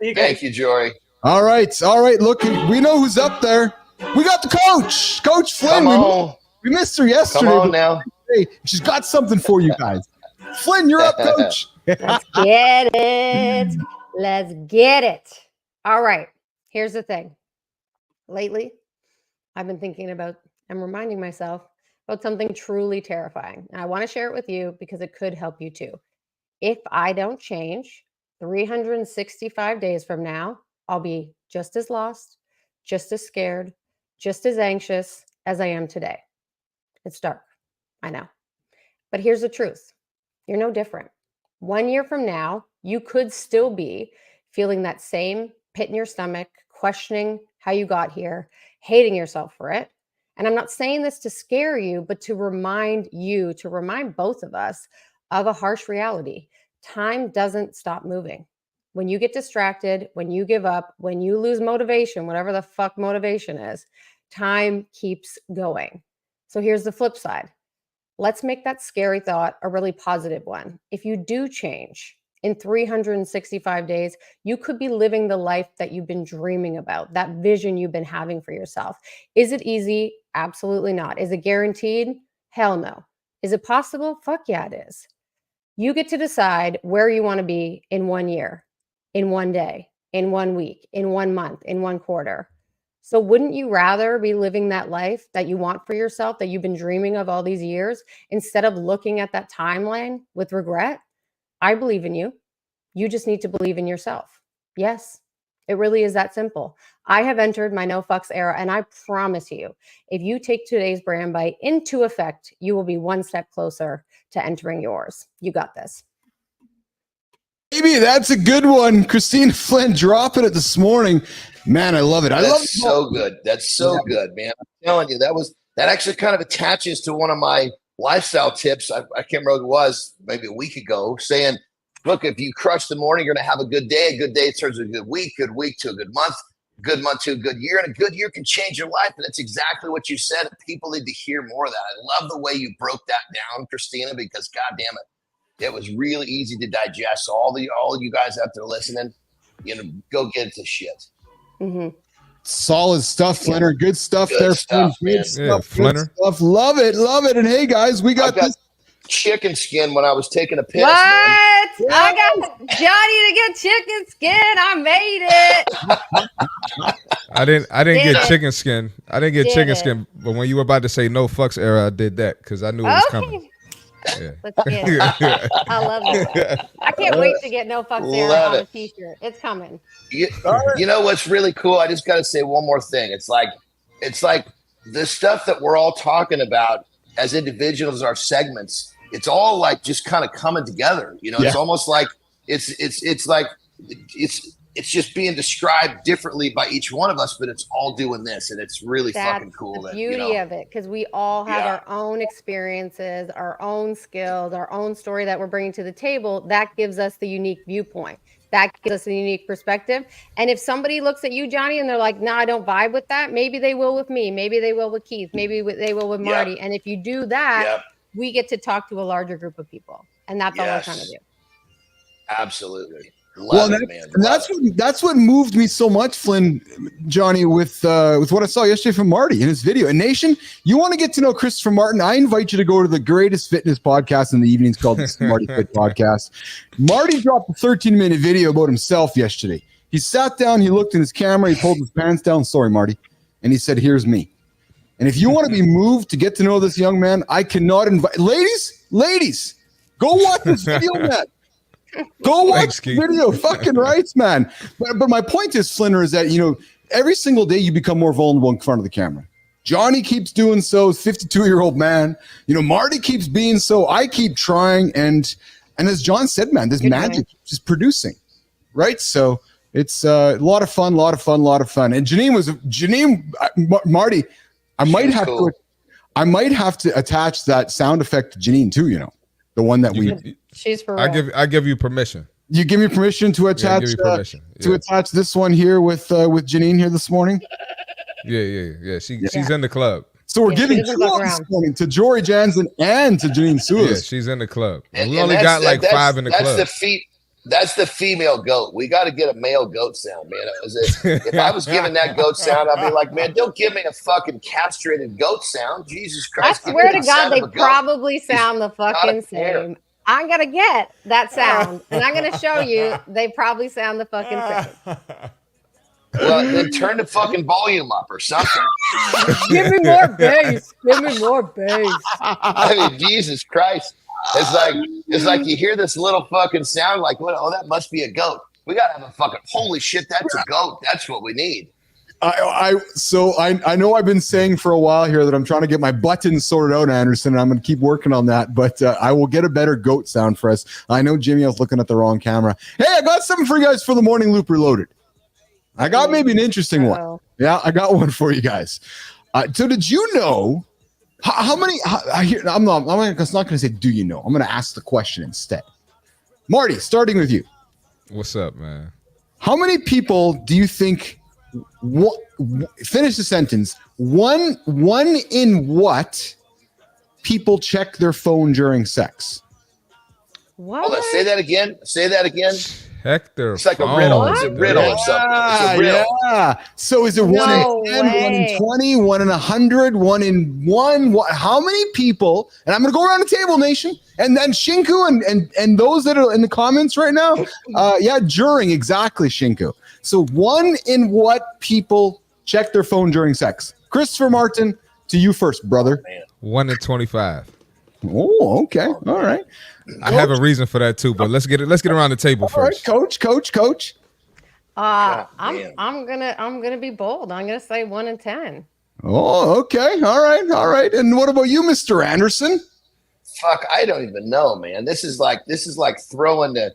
Thank you, Jory. All right. Look, we know who's up there. We got the coach, Coach Flynn. Come on. We missed her yesterday. Come on now. Hey, she's got something for you guys. Flynn, you're up, Coach. Let's get it. Let's get it. All right. Here's the thing. Lately, I've been thinking about and reminding myself about something truly terrifying. And I want to share it with you because it could help you too. If I don't change, 365 days from now, I'll be just as lost, just as scared, just as anxious as I am today. It's dark. I know. But here's the truth. You're no different. 1 year from now, you could still be feeling that same pit in your stomach, questioning how you got here, hating yourself for it. And I'm not saying this to scare you, but to remind you, to remind both of us of a harsh reality. Time doesn't stop moving. When you get distracted, when you give up, when you lose motivation, whatever the fuck motivation is, time keeps going. So here's the flip side. Let's make that scary thought a really positive one. If you do change in 365 days, you could be living the life that you've been dreaming about, that vision you've been having for yourself. Is it easy? Absolutely not. Is it guaranteed? Hell no. Is it possible? Fuck yeah, it is. You get to decide where you want to be in 1 year, in 1 day, in 1 week, in 1 month, in 1 quarter. So wouldn't you rather be living that life that you want for yourself, that you've been dreaming of all these years, instead of looking at that timeline with regret? I believe in you. You just need to believe in yourself. Yes, it really is that simple. I have entered my no fucks era, and I promise you, if you take today's brand bite into effect, you will be 1 step closer to entering yours. You got this. Baby, that's a good one. Kristina Flynn dropping it this morning. Man, I love it. That's so good. That's so good, man. I'm telling you, that actually kind of attaches to one of my lifestyle tips. I can't remember what it was, maybe a week ago, saying, look, if you crush the morning, you're going to have a good day. A good day turns to a good week to a good month to a good year, and a good year can change your life. And that's exactly what you said. People need to hear more of that. I love the way you broke that down, Kristina, because God damn it, it was really easy to digest. So all you guys out there listening, go get into shit. Mm-hmm. Solid stuff, Flinner. Good stuff Good there. stuff, man. Good stuff, Flinner. Good stuff. Love it. And hey, guys, we got this chicken skin when I was taking a piss. What? Man. I got Johnny to get chicken skin. I made it. I didn't get chicken skin. I didn't get chicken it. skin. But when you were about to say no fucks era, I did that because I knew it was coming. Yeah. Let's get it. I love it. I can't wait to get no fucks there on a t-shirt. It's coming. You know what's really cool? I just got to say one more thing. It's like the stuff that we're all talking about as individuals, our segments, it's all like just kind of coming together. It's almost like it's like it's just being described differently by each one of us, but it's all doing this, and it's really fucking cool. That's the beauty of it, because we all have our own experiences, our own skills, our own story that we're bringing to the table. That gives us the unique viewpoint. That gives us a unique perspective. And if somebody looks at you, Johnny, and they're like, "No, I don't vibe with that," maybe they will with me. Maybe they will with Keith. Maybe they will with Marty. And if you do that, we get to talk to a larger group of people, and that's all we're trying to do. Absolutely. That's what moved me so much, Flynn, Johnny, with what I saw yesterday from Marty in his video. And Nation, you want to get to know Christopher Martin? I invite you to go to the greatest fitness podcast in the evenings called the CMartyFit podcast. Marty dropped a 13-minute video about himself yesterday. He sat down, he looked in his camera, he pulled his pants down. Sorry, Marty. And he said, "Here's me." And if you want to be moved to get to know this young man, I cannot invite ladies, go watch this video, man. Go watch the video. Fucking rights, man. But my point is, Flinner, is that every single day you become more vulnerable in front of the camera. Johnny keeps doing so. 52-year-old man. Marty keeps being so. I keep trying, and as John said, man, this magic is producing, right? So it's a lot of fun. And Jeanine, Marty. I might have to attach that sound effect to Jeanine too. The one that she's for real. I give you permission. You give me permission to attach to attach this one here with Jeanine here this morning. Yeah. She's in the club. So we're giving two this morning to Jory Jansen and to Jeanine Suah. Yeah, she's in the club. We only got like 5 in the club. That's the female goat. We got to get a male goat sound, man. If I was giving that goat sound, I'd be like, man, don't give me a fucking castrated goat sound. Jesus Christ. I swear to God, they probably sound the fucking same. I'm going to get that sound, and I'm going to show you they probably sound the fucking same. Well, then turn the fucking volume up or something. Give me more bass. Give me more bass. I mean, Jesus Christ. It's like you hear this little fucking sound like, oh, that must be a goat. We got to have a fucking, holy shit, that's a goat. That's what we need. So I know I've been saying for a while here that I'm trying to get my buttons sorted out, Anderson, and I'm going to keep working on that, but I will get a better goat sound for us. I know, Jimmy, I was looking at the wrong camera. Hey, I got something for you guys for the Morning Loop Reloaded. I got maybe an interesting one. Yeah, I got one for you guys. So did you know how many? I'm not going to say, do you know? I'm going to ask the question instead. Marty, starting with you. What's up, man? How many people do you think? Finish the sentence. One in what people check their phone during sex? What? Hold on, say that again. Check their It's like phone. a riddle. It's a riddle or something. It's a riddle. Yeah. So is it 1 in 10, 1 in 20, 1 in 100, 1 in 1? How many people? And I'm going to go around the table, nation. And then Shinku and those that are in the comments right now. During exactly, Shinku. So 1 in what people check their phone during sex? Christopher Martin, to you first, brother. 1 in 25. Oh, okay. All right. I have a reason for that too, but let's get around the table first. All right, coach. I'm gonna be bold. I'm gonna say 1 in 10. Oh, okay. All right. And what about you, Mr. Anderson? Fuck, I don't even know, man. This is like throwing a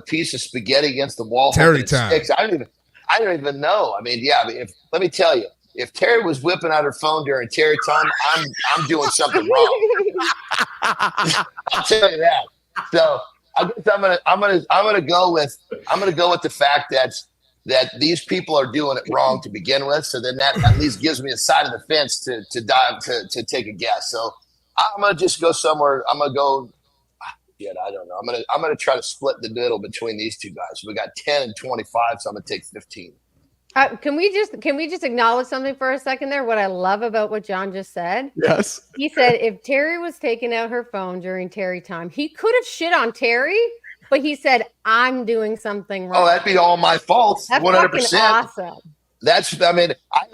piece of spaghetti against the wall. Terry time. I don't even know. I mean, let me tell you. If Terry was whipping out her phone during Terry time, I'm doing something wrong. I'll tell you that. So I guess I'm gonna go with the fact that these people are doing it wrong to begin with. So then that at least gives me a side of the fence to dive to take a guess. So I'm gonna just go somewhere. I'm gonna go. Shit, I don't know. I'm gonna try to split the middle between these two guys. We got 10 and 25, so I'm gonna take 15. Can we just acknowledge something for a second there? What I love about what John just said. Yes. He said if Terry was taking out her phone during Terry time, he could have shit on Terry, but he said, I'm doing something wrong. Oh, that'd be all my fault. That's 100%. fucking awesome. I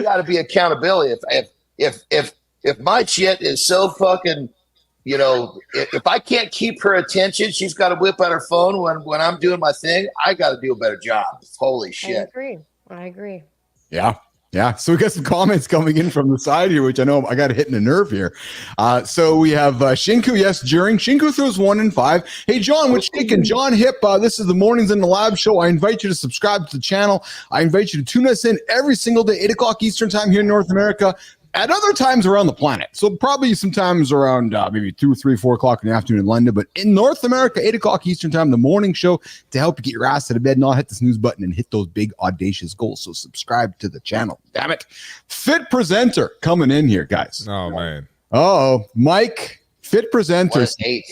gotta be accountability. If my shit is so fucking, if I can't keep her attention, she's got to whip out her phone when I'm doing my thing. I got to do a better job. Holy shit. I agree. Yeah. So we got some comments coming in from the side here, which I know I got hit in the nerve here. So we have Shinku, yes, during. Shinku throws 1 in 5. Hey, John, what's shaking? John Hip, this is the Mornings in the Lab show. I invite you to subscribe to the channel. I invite you to tune us in every single day, 8 o'clock Eastern time here in North America. At other times around the planet. So probably sometimes around maybe 2, 3, 4 o'clock in the afternoon in London. But in North America, 8 o'clock Eastern time, the morning show to help you get your ass out of bed, not hit the snooze button and hit those big audacious goals. So subscribe to the channel. Damn it. Fit presenter coming in here, guys. Oh, man. Oh, Mike, fit presenter. 8.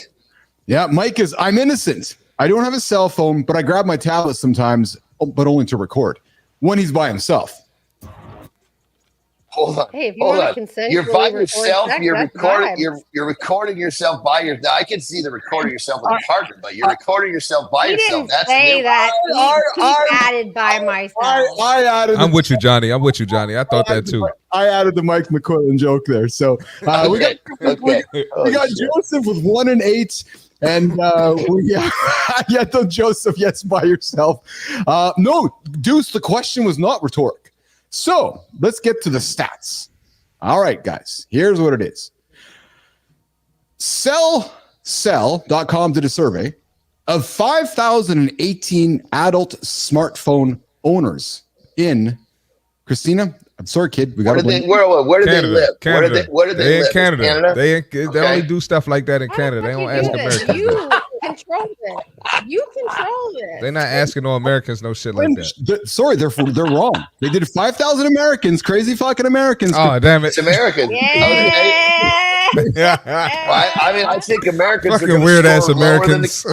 Yeah, Mike is, I'm innocent. I don't have a cell phone, but I grab my tablet sometimes, but only to record when he's by himself. Hold on. Hey, if you want to consensually you're by yourself. Sex, You're recording yourself by your. I can see the recording yourself with a partner, but you're recording yourself by yourself. That's say that. He added by myself. I added. I'm with you, Johnny. I thought that too. I added the Mike McQuillan joke there. So we got Joseph with 1 in 8. And Joseph, yes, by yourself. No, Deuce, the question was not rhetoric. So let's get to the stats. All right, guys, here's what it is. Cell.com did a survey of 5,018 adult smartphone owners in Kristina. I'm sorry, kid. Where do they live? Canada. Where do they live? In Canada. Canada? They only do stuff like that in Canada. They don't ask Americans. You control it. You control it. They're not asking no Americans no shit like that. Sorry, they're wrong. They did 5,000 Americans, crazy fucking Americans. Oh, damn it. It's American. Yeah. I mean, I think Americans are Fucking going to weird ass score lower than Americans.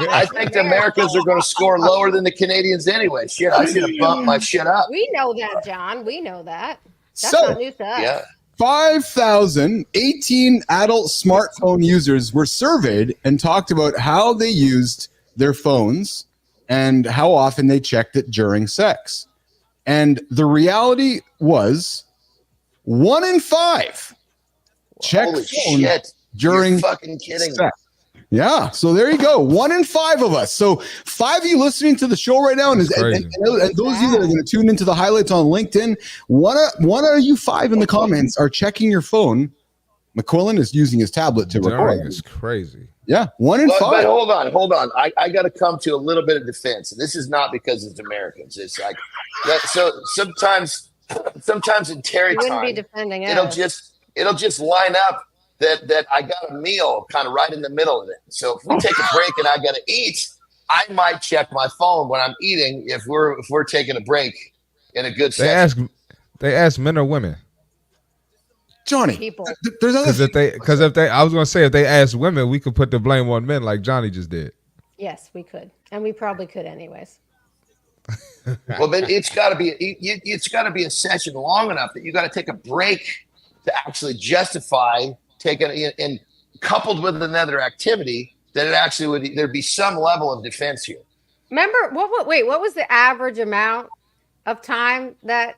I think the Americans are going to score lower than the Canadians anyway. Shit, I should have bumped my shit up. We know that, John. We know that. That's So, not news to us. Yeah. 5,018 adult smartphone users were surveyed and talked about how they used their phones and how often they checked it during sex. And the reality was 1 in 5 checked Holy phone shit. during You're fucking kidding. sex. Yeah, so there you go. 1 in 5 of us. So 5 of you listening to the show right now, and those of you that are going to tune into the highlights on LinkedIn, one of you 5 in the comments are checking your phone. McQuillan is using his tablet to record. It's crazy. Yeah, 1 in 5. But hold on. I got to come to a little bit of defense. And this is not because it's Americans. It's like that. So sometimes in Terry You wouldn't time, be defending it'll us. just line up that I got a meal kind of right in the middle of it. So if we take a break and I got to eat, I might check my phone when I'm eating if we're taking a break in a good session. They ask men or women. Johnny, People. there's other Because if they I was gonna say if they ask women, we could put the blame on men like Johnny just did. Yes, we could. And we probably could anyways. Well, but it's got to be a session long enough that you got to take a break to actually justify taking it, and coupled with another activity that it actually there'd be some level of defense here. Remember what was the average amount of time that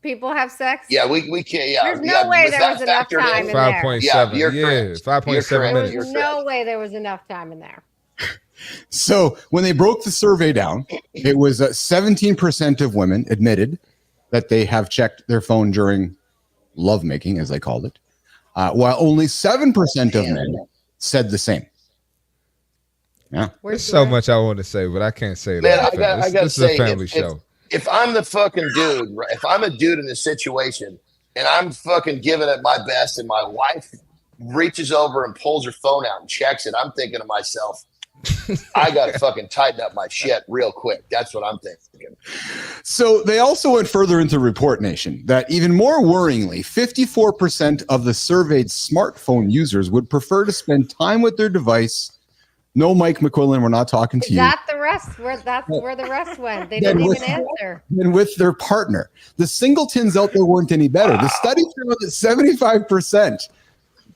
people have sex? Yeah, we can't. Yeah, There's no way there was enough factored time in there. 5.7. Yeah, you're correct. 5.7 minutes. You're There's correct. no way there was enough time in there. So when they broke the survey down, it was 17% of women admitted that they have checked their phone during lovemaking, as they called it, while only 7% of men said the same. Yeah. There's so much I want to say, but I can't say Man, that. I got to This say, is a family show. if I'm the fucking dude, right, if I'm a dude in this situation and I'm fucking giving it my best and my wife reaches over and pulls her phone out and checks it, I'm thinking to myself, I got to fucking tighten up my shit real quick. That's what I'm thinking. So they also went further into Report Nation that even more worryingly, 54% of the surveyed smartphone users would prefer to spend time with their device. No, Mike McQuillan, we're not talking to you. That's where the rest went. They didn't even answer. And with their partner. The singletons out there weren't any better. The study found that 75%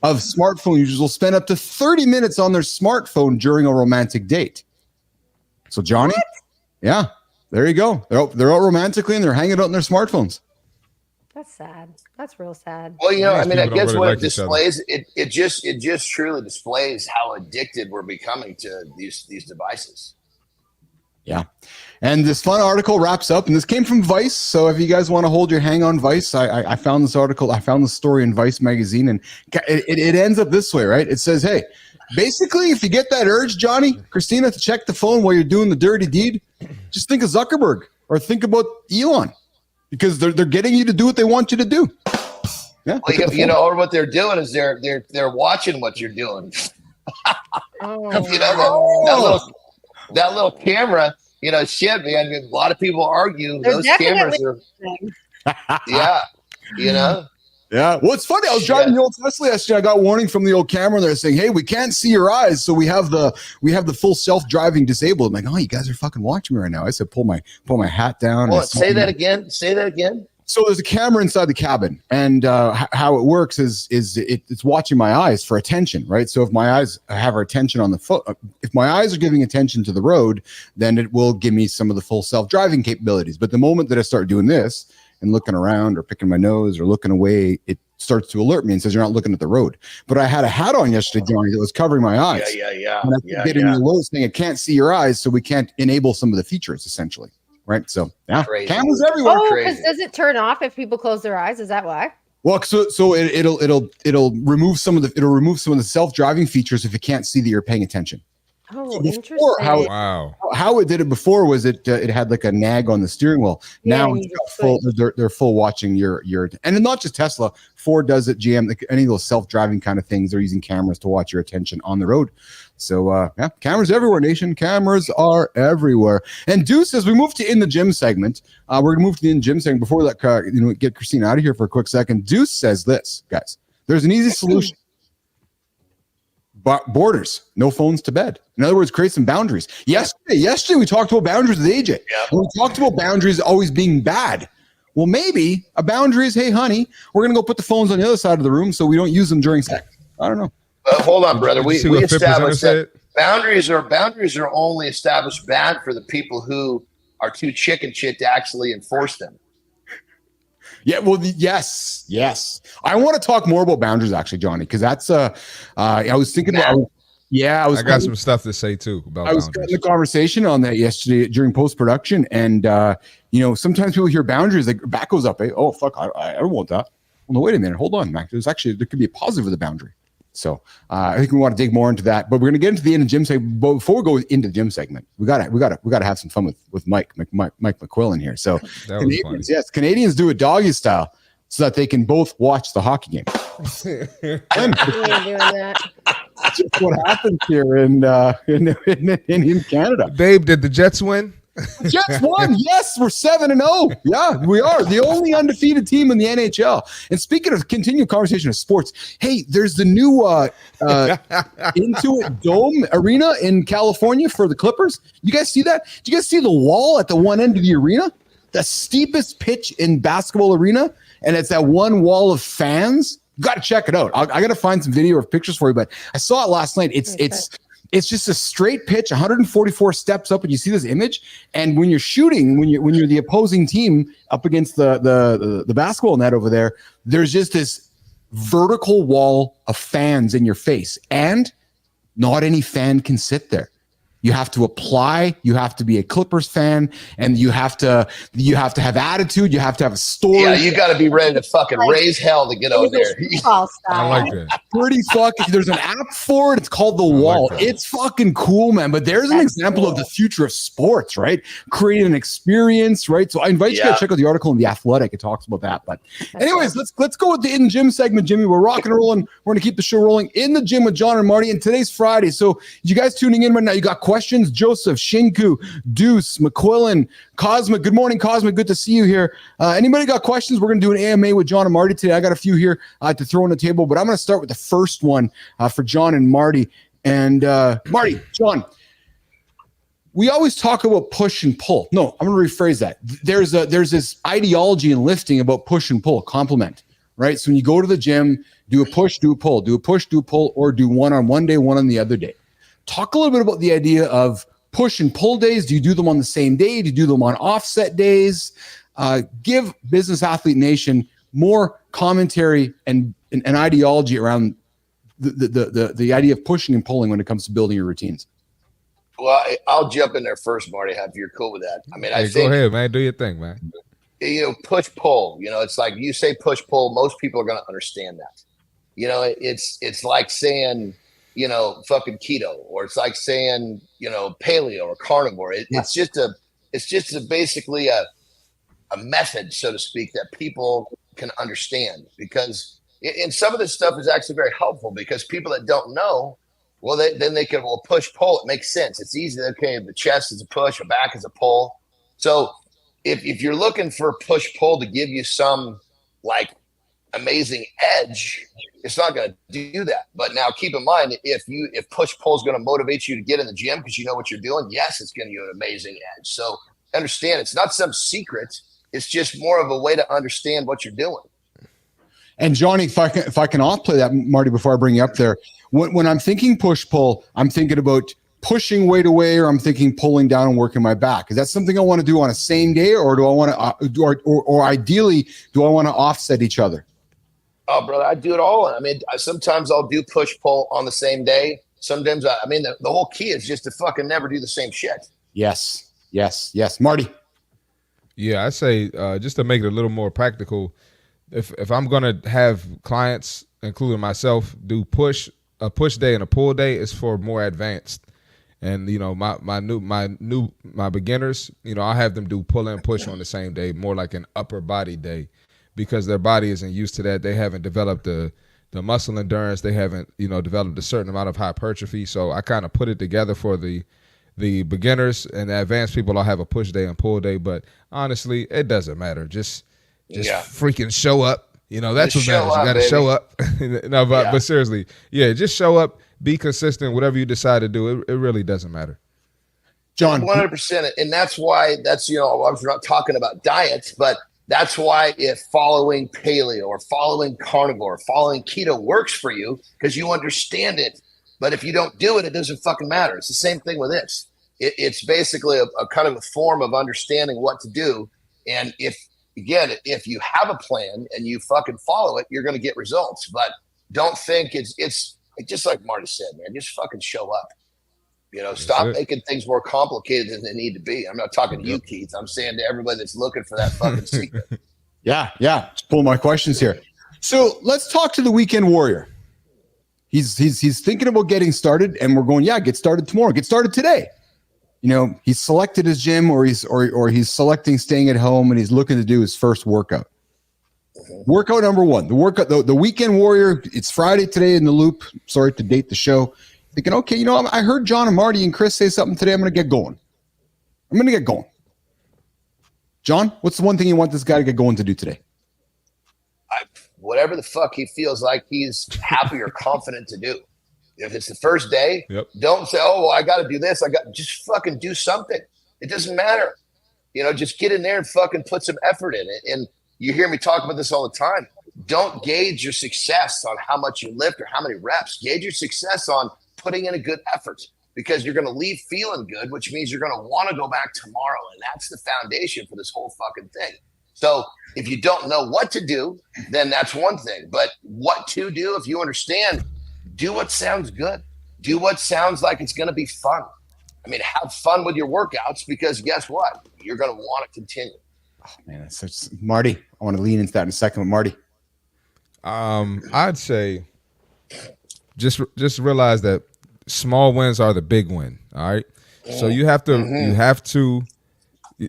of smartphone users will spend up to 30 minutes on their smartphone during a romantic date. So, Johnny, yeah, there you go. They're out romantically and they're hanging out on their smartphones. That's sad. That's real sad. Well, you know, I mean, I people don't guess really what like it each other. displays, it just truly displays how addicted we're becoming to these devices. Yeah. And this fun article wraps up, and this came from Vice. So if you guys want to hold your hang on Vice, I found this article. I found the story in Vice magazine, and it ends up this way, right? It says, hey, basically, if you get that urge, Johnny, Kristina, to check the phone while you're doing the dirty deed, just think of Zuckerberg or think about Elon, because they're getting you to do what they want you to do. Yeah. Well, you know, or what they're doing is they're watching what you're doing. You know, that little camera, you know, shit, man. I mean, a lot of people argue those cameras are, yeah, you know. Yeah. Well, it's funny. I was driving the old Tesla yesterday. I got warning from the old camera there saying, hey, we can't see your eyes. So we have the full self-driving disabled. I'm like, oh, you guys are fucking watching me right now. I said, pull my hat down. Well, say that again. So there's a camera inside the cabin, and how it works is it's watching my eyes for attention, right? So if my eyes have our attention on the foot, if my eyes are giving attention to the road, then it will give me some of the full self-driving capabilities. But the moment that I start doing this and looking around or picking my nose or looking away, it starts to alert me and says you're not looking at the road. But I had a hat on yesterday, Johnny, that was covering my eyes. Yeah. And I kept getting the alert saying it can't see your eyes, so we can't enable some of the features essentially. Right. So yeah, Crazy. Cameras everywhere. Oh, because does it turn off if people close their eyes? Is that why? Well, so it'll remove some of the self-driving features if it can't see that you're paying attention. Oh, Before, interesting. Wow. it did it before was it had like a nag on the steering wheel. Yeah, Now and it's you got just full. switch. They're full watching your and not just Tesla. Ford does it. GM, like any of those self-driving kind of things. They're using cameras to watch your attention on the road. So yeah, cameras everywhere, nation. Cameras are everywhere. And Deuce, as we move to in the gym segment, we're gonna move to the in the gym segment before we let get Kristina out of here for a quick second. Deuce says this, guys. There's an easy solution. Borders, no phones to bed. In other words, create some boundaries. Yesterday we talked about boundaries with AJ. Yeah. And we talked about boundaries always being bad. Well, maybe a boundary is, hey, honey, we're going to go put the phones on the other side of the room so we don't use them during sex. I don't know. Hold on, brother. We established that said? boundaries are only established bad for the people who are too chicken shit to actually enforce them. Yeah, well, yes. I want to talk more about boundaries, actually, Johnny, because that's I was thinking about. I got some stuff to say too about I was boundaries. having a conversation on that yesterday during post production, and sometimes people hear boundaries, like back goes up. Oh fuck, I don't want that. Well, no, wait a minute, hold on, Mac. There could be a positive with a boundary. So I think we want to dig more into that, but we're going to get into the end of gym segment. But before we go into the gym segment, we got to have some fun with Mike McQuillan here. So Canadians, yes, Canadians do it doggy style so that they can both watch the hockey game. And Doing that. that's just what happens here in Canada. Babe, did the Jets win? Jets won. Yes, we're 7-0. Yeah, we are the only undefeated team in the NHL. And speaking of continued conversation of sports, hey, there's the new Intuit Dome Arena in California for the Clippers. You guys see that? Do you guys see the wall at the one end of the arena? The steepest pitch in basketball arena, and it's that one wall of fans. You got to check it out. I got to find some video or pictures for you, but I saw it last night. It's just a straight pitch, 144 steps up, and you see this image. And when you're shooting, when you're the opposing team up against the basketball net over there, there's just this vertical wall of fans in your face, and not any fan can sit there. You have to apply. You have to be a Clippers fan, and you have to have attitude. You have to have a story. Yeah, you got to be ready to fucking raise hell to get over there. I like that. Pretty fucking. There's an app for it. It's called The Wall. that. It's fucking cool, man. But there's an example of the future of sports, right? Creating an experience, right? So I invite you to check out the article in The Athletic. It talks about that. But anyways, let's go with the in gym segment, Jimmy. We're rocking and rolling. We're gonna keep the show rolling in the gym with Jon and Marty. And today's Friday, so you guys tuning in right now, you got questions. Joseph, Shinku, Deuce, McQuillan, Cosmic. Good morning, Cosmic. Good to see you here. Anybody got questions? We're going to do an AMA with Jon and Marty today. I got a few here to throw on the table, but I'm going to start with the first one for Jon and Marty. And Marty, Jon, we always talk about push and pull. No, I'm going to rephrase that. There's this ideology in lifting about push and pull, complement, right? So when you go to the gym, do a push, do a pull, do a push, do a pull, or do one on one day, one on the other day. Talk a little bit about the idea of push and pull days. Do you do them on the same day? Do you do them on offset days? Give Business Athlete Nation more commentary and ideology around the idea of pushing and pulling when it comes to building your routines. Well, I'll jump in there first, Marty, if you're cool with that. I mean, I think, go ahead, man. Do your thing, man. Push pull. It's like you say push pull. Most people are going to understand that. It's like saying, fucking keto, or it's like saying, paleo or carnivore. It's just basically a method, so to speak, that people can understand, because and some of this stuff is actually very helpful, because people that don't know, well, then they can, push pull. It makes sense. It's easy. Okay, the chest is a push, a back is a pull. So if you're looking for push pull to give you some like amazing edge, it's not going to do that. But now keep in mind, if push pull is going to motivate you to get in the gym because you know what you're doing, yes, it's going to give you an amazing edge. So understand, it's not some secret. It's just more of a way to understand what you're doing. And Johnny, if I can off play that, Marty, before I bring you up there, when I'm thinking push pull, I'm thinking about pushing weight away, or I'm thinking pulling down and working my back. Is that something I want to do on a same day, or do I want to, or ideally, do I want to offset each other? Oh, brother, I do it all. I mean, sometimes I'll do push pull on the same day. Sometimes, the whole key is just to fucking never do the same shit. Yes. Marty. Yeah, I say just to make it a little more practical, if I'm gonna have clients, including myself, do a push day and a pull day, is for more advanced And my beginners, I have them do pull and push on the same day, more like an upper body day, because their body isn't used to that. They haven't developed the muscle endurance. They haven't developed a certain amount of hypertrophy. So I kind of put it together for the beginners, and the advanced people. I'll have a push day and pull day. But honestly, it doesn't matter. Just freaking show up. That's what matters. You got to show up. But seriously, just show up. Be consistent. Whatever you decide to do, it really doesn't matter. John, 100%. And that's why I was not talking about diets, but that's why if following paleo or following carnivore, following keto works for you, because you understand it. But if you don't do it, it doesn't fucking matter. It's the same thing with this. It's basically a kind of a form of understanding what to do. And if you have a plan and you fucking follow it, you're going to get results. But don't think it's just like Marty said, man, just fucking show up. Stop making things more complicated than they need to be. I'm not talking to you, Keith. I'm saying to everybody that's looking for that fucking secret. Yeah. Just pull my questions here. So let's talk to the weekend warrior. He's thinking about getting started, and we're going, get started tomorrow. Get started today. He's selected his gym, or he's selecting staying at home, and he's looking to do his first workout. Workout number one, the weekend warrior. It's Friday today in the loop. Sorry to date the show. Thinking, okay, I heard John and Marty and Chris say something today. I'm going to get going. John, what's the one thing you want this guy to get going to do today? Whatever the fuck he feels like he's happy or confident to do. If it's the first day, don't say, oh, well, I got to do this. Just fucking do something. It doesn't matter. Just get in there and fucking put some effort in it. And you hear me talk about this all the time. Don't gauge your success on how much you lift or how many reps. Gauge your success on putting in a good effort, because you're going to leave feeling good, which means you're going to want to go back tomorrow. And that's the foundation for this whole fucking thing. So if you don't know what to do, then that's one thing. But what to do, if you understand, do what sounds good. Do what sounds like it's going to be fun. Have fun with your workouts, because guess what? You're going to want to continue. Oh, man, that's such Marty. I want to lean into that in a second with Marty. I'd say just realize that small wins are the big win. All right. So you have to,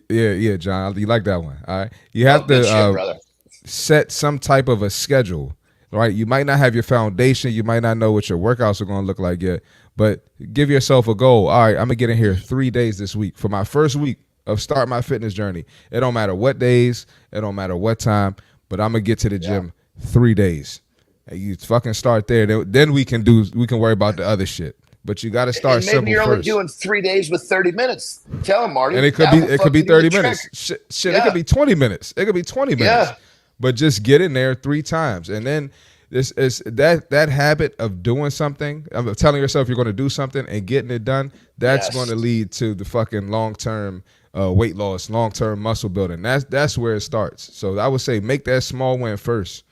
yeah, John, you like that one. All right. You have to set some type of a schedule, right? You might not have your foundation. You might not know what your workouts are going to look like yet, but give yourself a goal. All right, I'm going to get in here 3 days this week for my first week of start my fitness journey. It don't matter what days, it don't matter what time, but I'm going to get to the gym 3 days. And you fucking start there. Then we can worry about the other shit. But you got to start simple. Maybe you're only doing 3 days with 30 minutes. Tell him, Marty. And it could be 30 minutes. Shit, it could be 20 minutes. It could be 20 minutes. Yeah. But just get in there 3 times, and then this is that habit of doing something, of telling yourself you're going to do something and getting it done. That's going to lead to the fucking long-term weight loss, long-term muscle building. That's where it starts. So I would say make that small win first.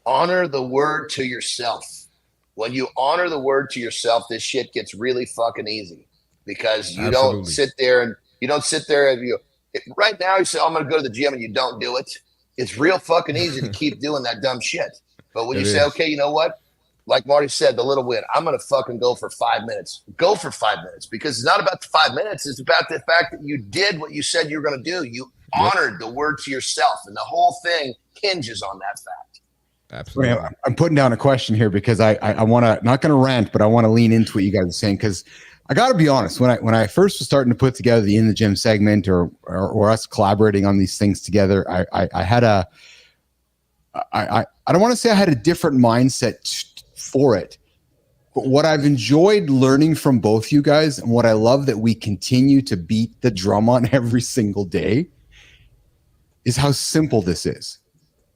Honor the word to yourself. When you honor the word to yourself, this shit gets really fucking easy, because you don't sit there and right now you say, oh, I'm going to go to the gym, and you don't do it. It's real fucking easy to keep doing that dumb shit. But when you say, okay, you know what? Like Marty said, the little win, I'm going to fucking go for 5 minutes. Go for 5 minutes, because it's not about the 5 minutes. It's about the fact that you did what you said you were going to do. You honored the word to yourself, and the whole thing hinges on that fact. Absolutely. I'm putting down a question here, because I want to, not going to rant, but I want to lean into what you guys are saying, because I got to be honest. When I first was starting to put together the In the Gym segment, or us collaborating on these things together, I had I don't want to say I had a different mindset for it, but what I've enjoyed learning from both you guys, and what I love that we continue to beat the drum on every single day, is how simple this is.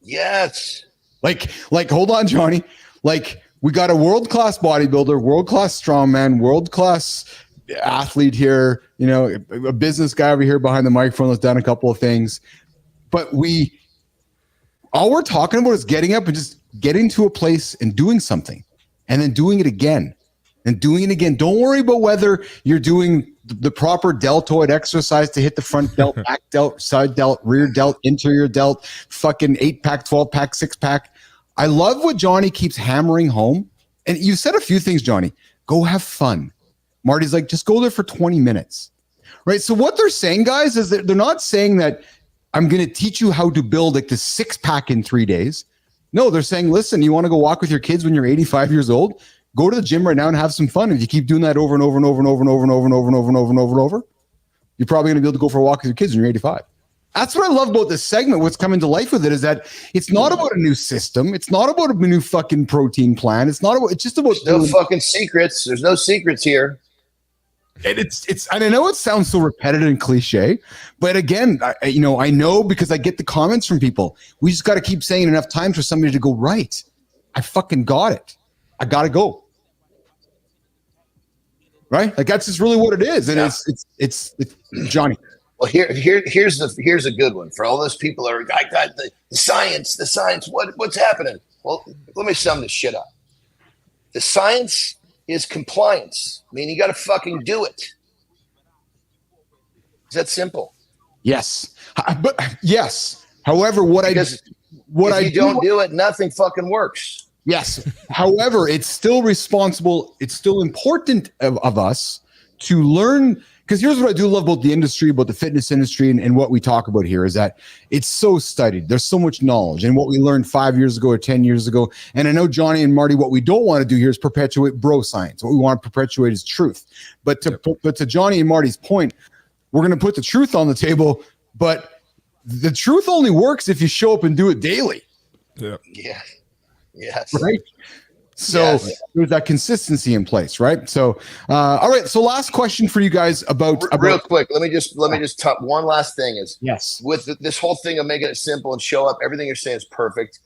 Yes. Like, hold on, Johnny. Like, we got a world-class bodybuilder, world-class strongman, world-class athlete here, a business guy over here behind the microphone that's done a couple of things. But all we're talking about is getting up and just getting to a place and doing something, and then doing it again and doing it again. Don't worry about whether you're doing the proper deltoid exercise to hit the front delt, back delt, side delt, rear delt, interior delt, fucking 8-pack, 12-pack, 6-pack. I love what Johnny keeps hammering home. And you said a few things, Johnny. Go have fun. Marty's like, just go there for 20 minutes. Right. So what they're saying, guys, is that they're not saying that I'm going to teach you how to build like the 6-pack in 3 days. No, they're saying, listen, you want to go walk with your kids when you're 85 years old? Go to the gym right now and have some fun. If you keep doing that over and over and over and over and over and over and over and over and over and over and over, you're probably going to be able to go for a walk with your kids when you're 85. That's what I love about this segment. What's coming to life with it is that it's not about a new system. It's not about a new fucking protein plan. It's just about no fucking secrets. There's no secrets here. And and I know it sounds so repetitive and cliche, but again, I know because I get the comments from people. We just got to keep saying enough times for somebody to go, right, I fucking got it. I got to go. Right? Like that's just really what it is. And it's Johnny. Well, here's a good one for all those people that are, I got the science, what's happening? Well, let me sum this shit up. The science is compliance. I mean, you got to fucking do it. Is that simple? Yes. But yes. However, if you don't do it, nothing fucking works. Yes. However, it's still responsible. It's still important of us to learn. Because here's what I do love about the industry, about the fitness industry, and what we talk about here is that it's so studied. There's so much knowledge. And what we learned 5 years ago or 10 years ago, and I know Johnny and Marty, what we don't want to do here is perpetuate bro science. What we want to perpetuate is truth. But to Johnny and Marty's point, we're going to put the truth on the table, but the truth only works if you show up and do it daily. Yeah. Yes. Right? So there's that consistency in place, right? So, all right. So last question for you guys about real quick. Let me just talk. One last thing is with this whole thing of making it simple and show up. Everything you're saying is perfect.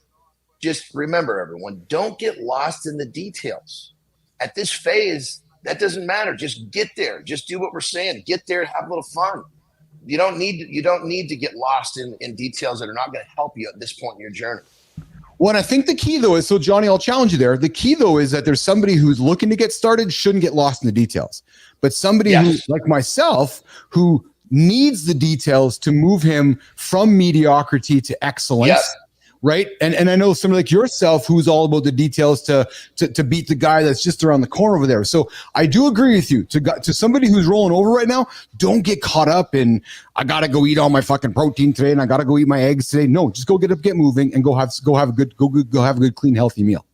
Just remember, everyone, don't get lost in the details. At this phase, that doesn't matter. Just get there. Just do what we're saying. Get there and have a little fun. You don't need to get lost in details that are not going to help you at this point in your journey. Well, and I think the key, though, is, so Johnny, I'll challenge you there. The key, though, is that there's somebody who's looking to get started, shouldn't get lost in the details. But somebody who, like myself, who needs the details to move him from mediocrity to excellence, right? And I know somebody like yourself who's all about the details to beat the guy that's just around the corner over there. So I do agree with you. To somebody who's rolling over right now, don't get caught up in, I got to go eat all my fucking protein today and I got to go eat my eggs today. No, just go get up, get moving, and go have a good, clean, healthy meal.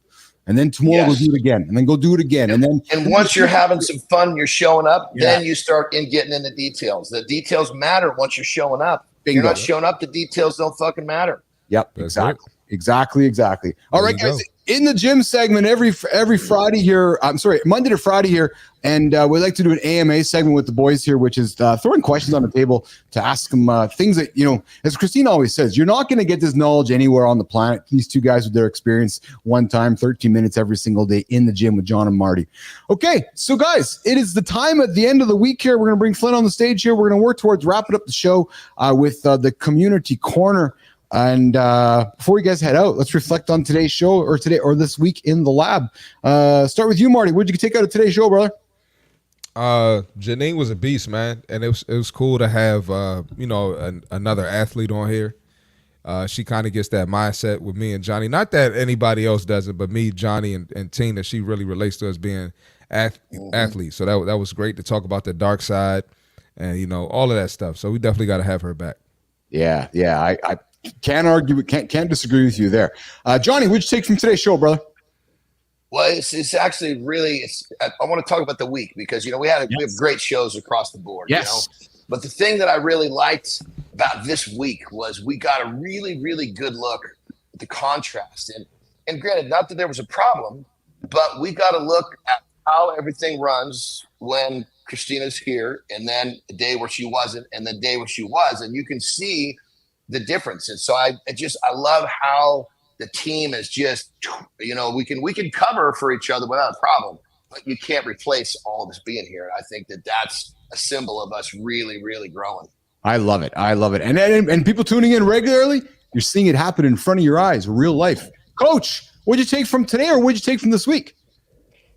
And then tomorrow go do it again, and then go do it again. And once you're having some fun, you're showing up, then you start getting into details. The details matter once you're showing up. If you're not showing up, the details don't fucking matter. Yep, exactly. All right, guys, in the gym segment every Friday here, Monday to Friday here, and we like to do an AMA segment with the boys here, which is throwing questions on the table to ask them things that, as Kristina always says, you're not going to get this knowledge anywhere on the planet. These two guys with their experience, one time, 13 minutes every single day in the gym with Jon and Marty. Okay, so guys, it is the time at the end of the week here. We're going to bring Flynn on the stage here. We're going to work towards wrapping up the show with the community corner. And before you guys head out, let's reflect on today's show or this week in the lab. Start with you, Marty. What did you take out of today's show, brother? Jeanine was a beast, man, and it was cool to have another athlete on here. She kind of gets that mindset with me and Johnny. Not that anybody else doesn't, but me, Johnny, and Tina. She really relates to us being athletes. So that was great to talk about the dark side and all of that stuff. So we definitely got to have her back. Yeah. I can't argue, can't disagree with you there. Johnny, what'd you take from today's show, brother? Well, it's actually really, I want to talk about the week because, we have great shows across the board, but the thing that I really liked about this week was we got a really, really good look at the contrast. And granted, not that there was a problem, but we got to look at how everything runs when Kristina's here and then the day where she wasn't and the day where she was. And you can see the difference. And so I love how the team is just, we can cover for each other without a problem, but you can't replace all of us being here. And I think that's a symbol of us really, really growing. I love it. And people tuning in regularly, you're seeing it happen in front of your eyes, real life. Coach, what'd you take from today or what'd you take from this week?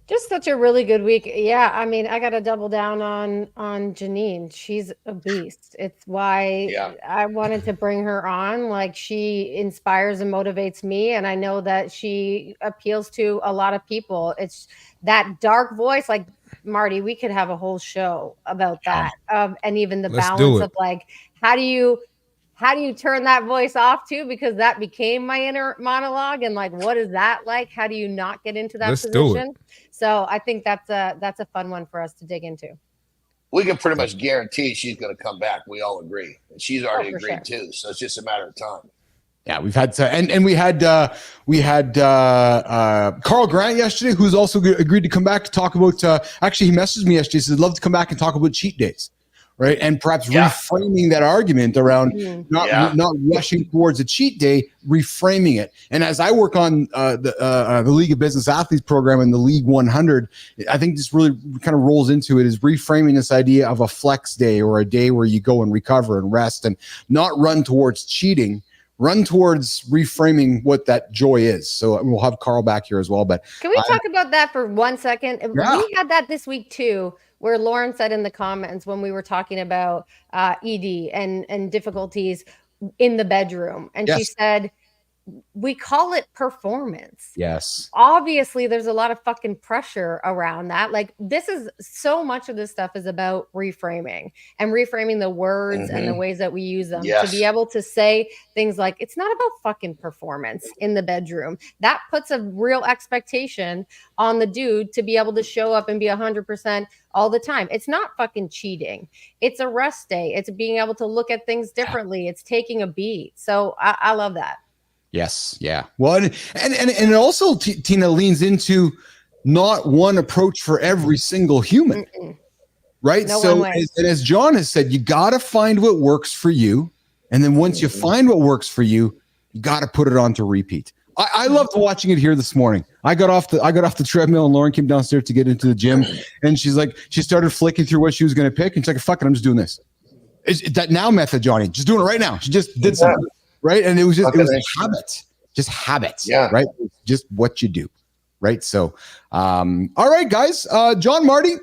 Just such a really good week. Yeah, I mean, I got to double down on Jeanine. She's a beast. It's why I wanted to bring her on. Like, she inspires and motivates me, and I know that she appeals to a lot of people. It's that dark voice. Like, Marty, we could have a whole show about that. And even the Let's balance of like, how do you turn that voice off too? Because that became my inner monologue. And like, what is that like? How do you not get into that position? So I think that's a fun one for us to dig into. We can pretty much guarantee she's going to come back. We all agree. And she's already agreed too. So it's just a matter of time. Yeah, we've had and we had Carl Grant yesterday, who's also agreed to come back to talk about. Actually, he messaged me yesterday. He said, "Love to come back and talk about cheat days." Right, and perhaps reframing that argument around not rushing towards a cheat day, reframing it. And as I work on the League of Business Athletes program and the League 100, I think this really kind of rolls into it, is reframing this idea of a flex day, or a day where you go and recover and rest, and not run towards cheating. Run towards reframing what that joy is. So we'll have Carl back here as well. But can we talk about that for 1 second? Yeah. We had that this week too, where Lauren said in the comments when we were talking about ED and difficulties in the bedroom. And she said, we call it performance. Yes. Obviously, there's a lot of fucking pressure around that. Like, this is so much of this stuff is about reframing and reframing the words and the ways that we use them to be able to say things like, it's not about fucking performance in the bedroom. That puts a real expectation on the dude to be able to show up and be 100% all the time. It's not fucking cheating. It's a rest day. It's being able to look at things differently. It's taking a beat. So I love that. Yes. Yeah. Well, and it also, Tina, leans into not one approach for every single human. Right. No so, as Jon has said, you got to find what works for you. And then once you find what works for you, you got to put it on to repeat. I loved watching it here this morning. I got off the treadmill, and Lauren came downstairs to get into the gym, and she started flicking through what she was going to pick. And she's like, fuck it, I'm just doing this. It's that now method, Johnny. Just doing it right now. She just did something. Right. And it was habit, right? Just what you do. Right. So, all right, guys, Jon, Marty,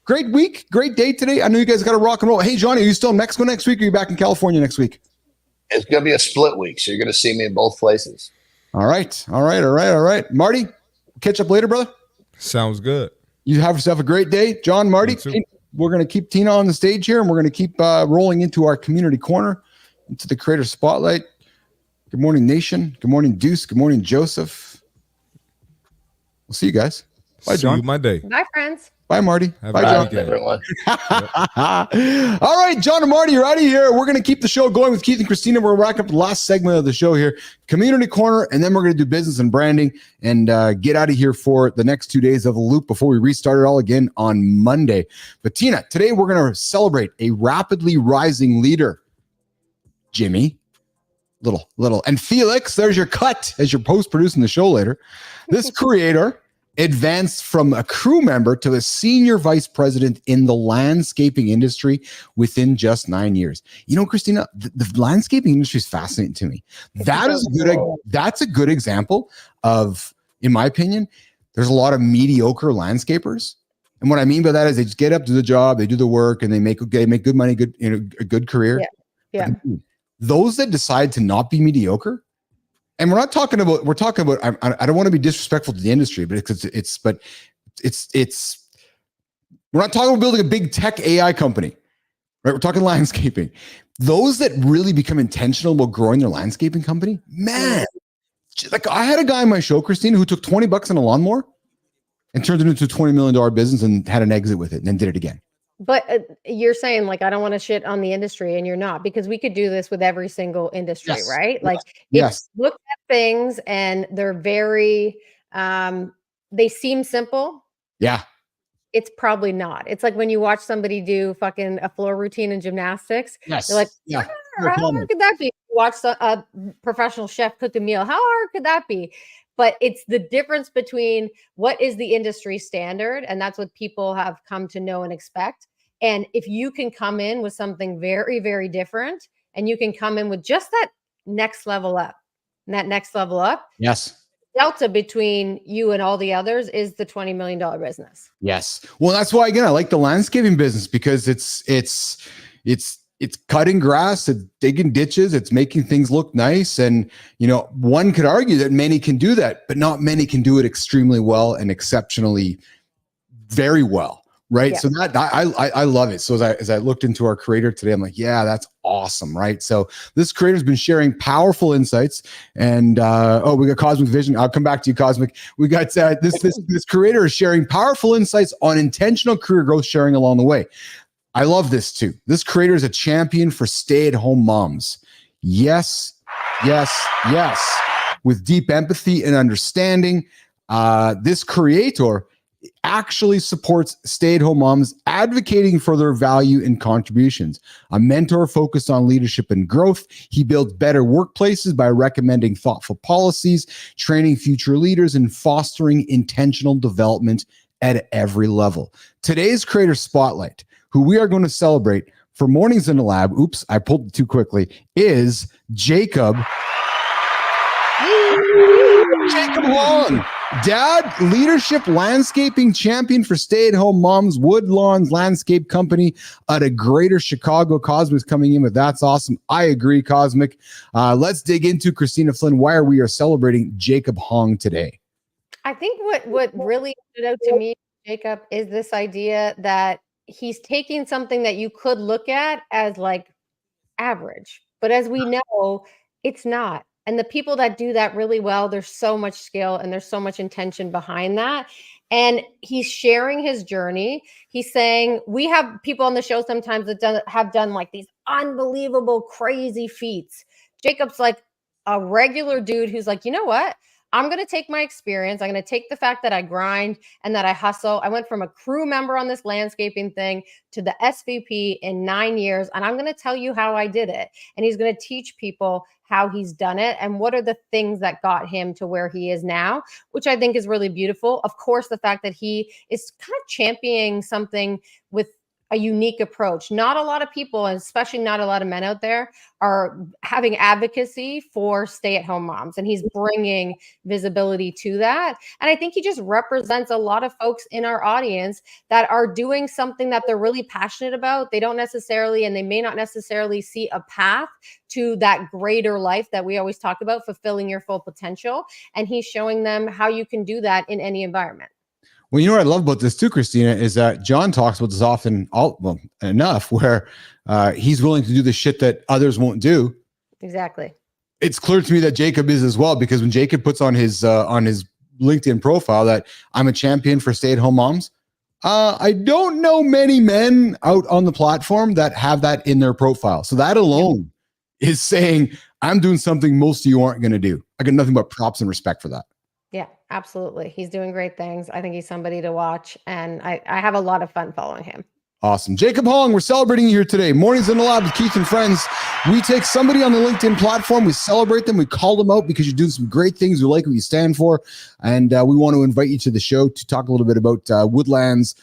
great week, great day today. I know you guys got to rock and roll. Hey, Johnny, are you still in Mexico next week, or are you back in California next week? It's going to be a split week. So you're going to see me in both places. All right. Marty, catch up later, brother. Sounds good. You have yourself a great day. Jon, Marty, we're going to keep Tina on the stage here, and we're going to keep rolling into our community corner, into the creator spotlight. Good morning, Nation. Good morning, Deuce. Good morning, Joseph. We'll see you guys. Bye, Jon. See you Monday. Bye, friends. Bye, Marty. Bye, Jon. Everyone. All right, Jon and Marty, you're out of here. We're going to keep the show going with Keith and Kristina. We're wrapping up the last segment of the show here, Community Corner, and then we're going to do business and branding and get out of here for the next 2 days of the loop before we restart it all again on Monday. But Tina, today we're going to celebrate a rapidly rising leader. Jimmy, little, and Felix, there's your cut as you're post-producing the show later. This creator advanced from a crew member to a senior vice president in the landscaping industry within just 9 years. You know, Kristina, the landscaping industry is fascinating to me. That's a good example of, in my opinion, there's a lot of mediocre landscapers. And what I mean by that is they just get up, do the job, they do the work, and they make good money, a good career. Yeah. Those that decide to not be mediocre, and we're talking about, I don't want to be disrespectful to the industry, but we're not talking about building a big tech AI company, right? We're talking landscaping. Those that really become intentional about growing their landscaping company, man, like I had a guy on my show, Kristina, who took $20 on a lawnmower and turned it into a $20 million business and had an exit with it and then did it again. But you're saying like, I don't want to shit on the industry, and you're not, because we could do this with every single industry, right? Like look at things and they're very, they seem simple. Yeah. It's probably not. It's like when you watch somebody do fucking a floor routine in gymnastics. Yes. You're like, how hard could that be? Watch a professional chef cook a meal. How hard could that be? But it's the difference between what is the industry standard, and that's what people have come to know and expect. And if you can come in with something very, very different, and you can come in with just that next level up, and that next level up, yes, delta between you and all the others is the $20 million business. Yes. Well, that's why, again, I like the landscaping business, because it's cutting grass, it's digging ditches, it's making things look nice. And, you know, one could argue that many can do that, but not many can do it extremely well and exceptionally very well. Right. Yeah. So that I love it. So as I looked into our creator today, I'm like, yeah, that's awesome. Right. So this creator's been sharing powerful insights, and we got Cosmic Vision. I'll come back to you, Cosmic. We got this creator is sharing powerful insights on intentional career growth, sharing along the way. I love this too. This creator is a champion for stay-at-home moms. Yes, yes, yes. With deep empathy and understanding, this creator actually supports stay-at-home moms, advocating for their value and contributions. A mentor focused on leadership and growth, he builds better workplaces by recommending thoughtful policies, training future leaders, and fostering intentional development at every level. Today's creator spotlight, who we are going to celebrate for Mornings in the Lab, oops, I pulled it too quickly, is Jacob Hong. Dad, leadership landscaping champion for stay-at-home moms, Woodlawns Landscape Company out of Greater Chicago. Cosmic's coming in with that's awesome. I agree, Cosmic. Let's dig into Kristina Flynn, why we are celebrating Jacob Hong today. I think what really stood out to me, Jacob, is this idea that he's taking something that you could look at as like average, but as we know, it's not. And the people that do that really well, there's so much skill and there's so much intention behind that. And he's sharing his journey. He's saying, we have people on the show sometimes that have done like these unbelievable, crazy feats. Jacob's like a regular dude who's like, you know what? I'm going to take my experience. I'm going to take the fact that I grind and that I hustle. I went from a crew member on this landscaping thing to the SVP in 9 years. And I'm going to tell you how I did it. And he's going to teach people how he's done it and what are the things that got him to where he is now, which I think is really beautiful. Of course, the fact that he is kind of championing something with a unique approach. Not a lot of people, and especially not a lot of men out there, are having advocacy for stay-at-home moms, and he's bringing visibility to that. And I think he just represents a lot of folks in our audience that are doing something that they're really passionate about. They don't necessarily, and they may not necessarily see a path to that greater life that we always talk about, fulfilling your full potential. And he's showing them how you can do that in any environment. Well, you know what I love about this too, Kristina, is that John talks about this often, enough, where he's willing to do the shit that others won't do. Exactly. It's clear to me that Jacob is as well, because when Jacob puts on his LinkedIn profile that I'm a champion for stay-at-home moms, I don't know many men out on the platform that have that in their profile. So that alone is saying I'm doing something most of you aren't going to do. I got nothing but props and respect for that. Yeah, absolutely. He's doing great things. I think he's somebody to watch, and I have a lot of fun following him. Awesome. Jacob Hong, we're celebrating you here today. Mornings in the Lab with Keith and Friends. We take somebody on the LinkedIn platform, we celebrate them, we call them out because you're doing some great things. We like what you stand for, and we want to invite you to the show to talk a little bit about Woodlawns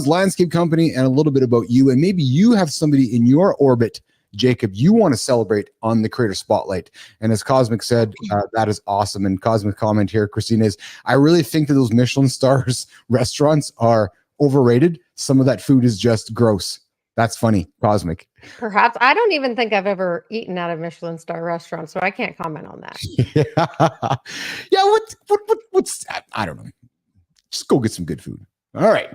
Landscape Company and a little bit about you, and maybe you have somebody in your orbit, Jacob, you want to celebrate on the Creator Spotlight. And as Cosmic said, that is awesome. And Cosmic comment here, Kristina, is I really think that those Michelin stars restaurants are overrated. Some of that food is just gross. That's funny, Cosmic. Perhaps. I don't even think I've ever eaten at a Michelin star restaurant, so I can't comment on that. Yeah, what's I don't know. Just go get some good food. All right.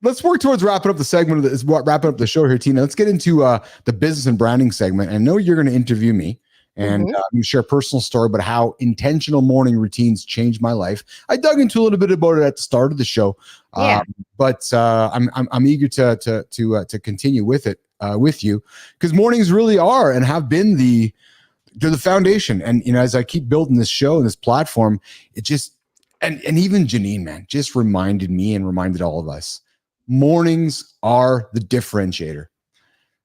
Let's work towards wrapping up the segment of wrapping up the show here, Tina. Let's get into the business and branding segment. And I know you're going to interview me and share a personal story about how intentional morning routines changed my life. I dug into a little bit about it at the start of the show, but I'm eager to continue with it with you, because mornings really are and have been the foundation. And as I keep building this show and this platform, it just and even Jeanine, man, just reminded me and reminded all of us. Mornings are the differentiator.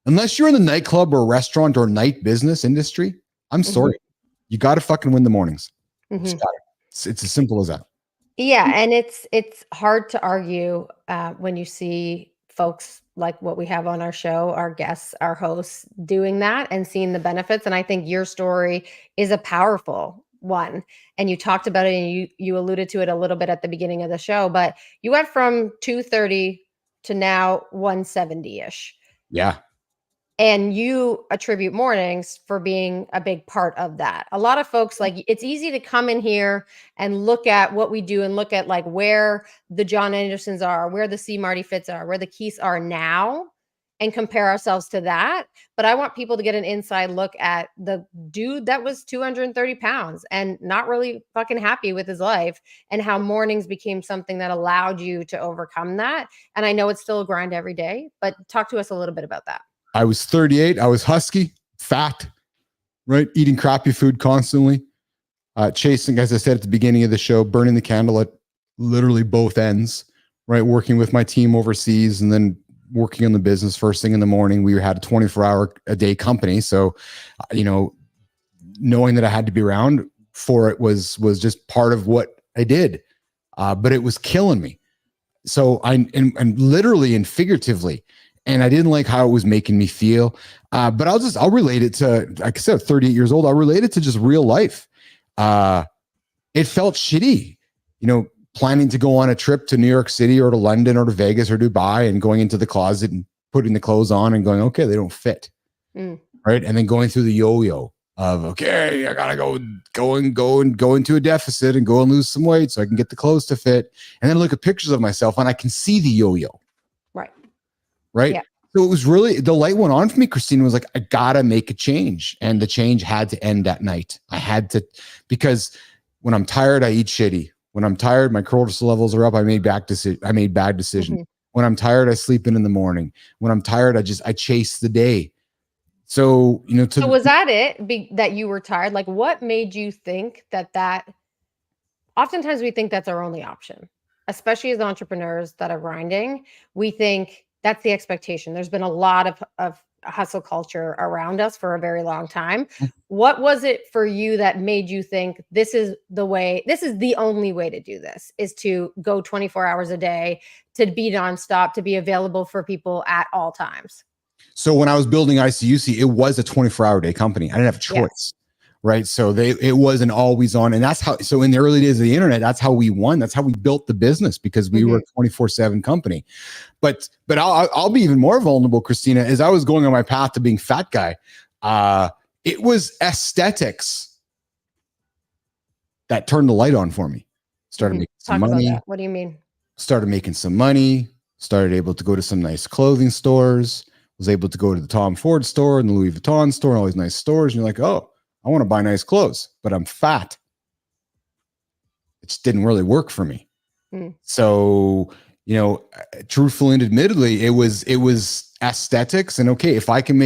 Unless you're in the nightclub or restaurant or night business industry, I'm sorry. You got to fucking win the mornings. It's as simple as that. Yeah. And it's hard to argue when you see folks like what we have on our show, our guests, our hosts doing that and seeing the benefits. And I think your story is a powerful one. And you talked about it and you alluded to it a little bit at the beginning of the show, but you went from 230 to now 170-ish. Yeah. And you attribute mornings for being a big part of that. A lot of folks, like, it's easy to come in here and look at what we do and look at like where the Jon Andersens are, where the CMartyFits are, where the Keiths are now, and compare ourselves to that. But I want people to get an inside look at the dude that was 230 pounds and not really fucking happy with his life, and how mornings became something that allowed you to overcome that. And I know it's still a grind every day, but talk to us a little bit about that. I was 38. I was husky, fat, right? Eating crappy food constantly, chasing, as I said at the beginning of the show, burning the candle at literally both ends, right? Working with my team overseas and then working on the business first thing in the morning. We had a 24-hour-a-day company. So, knowing that I had to be around for it was just part of what I did. But it was killing me. So and literally and figuratively, and I didn't like how it was making me feel. But I'll relate it to, like I said, 38 years old. I'll relate it to just real life. It felt shitty, planning to go on a trip to New York City or to London or to Vegas or Dubai and going into the closet and putting the clothes on and going, okay, they don't fit. Right. And then going through the yo-yo of, okay, I gotta go into a deficit and go and lose some weight so I can get the clothes to fit. And then look at pictures of myself and I can see the yo-yo. Right. Yeah. So it was really, the light went on for me. Kristina was like, I gotta make a change. And the change had to end at night. I had to, because when I'm tired, I eat shitty. When I'm tired, my cortisol levels are up. I made bad decisions. Mm-hmm. When I'm tired, I sleep in the morning. When I'm tired, I chase the day. So, so was that it that you were tired? Like, what made you think that oftentimes we think that's our only option, especially as entrepreneurs that are grinding. We think that's the expectation. There's been a lot of hustle culture around us for a very long time. What was it for you that made you think this is the only way to do this, is to go 24 hours a day, to be nonstop, to be available for people at all times? So when I was building ICUC, it was a 24-hour day company. I didn't have a choice. Right. So it wasn't always on. And that's how, so in the early days of the internet, that's how we won. That's how we built the business, because we were a 24/7 company. But I'll be even more vulnerable, Kristina, as I was going on my path to being fat guy. It was aesthetics that turned the light on for me. Started making some money. What do you mean? Started making some money, started able to go to some nice clothing stores, was able to go to the Tom Ford store and the Louis Vuitton store and all these nice stores. And you're like, oh, I want to buy nice clothes, but I'm fat. It just didn't really work for me. So, truthfully and admittedly, it was aesthetics. And okay, if I can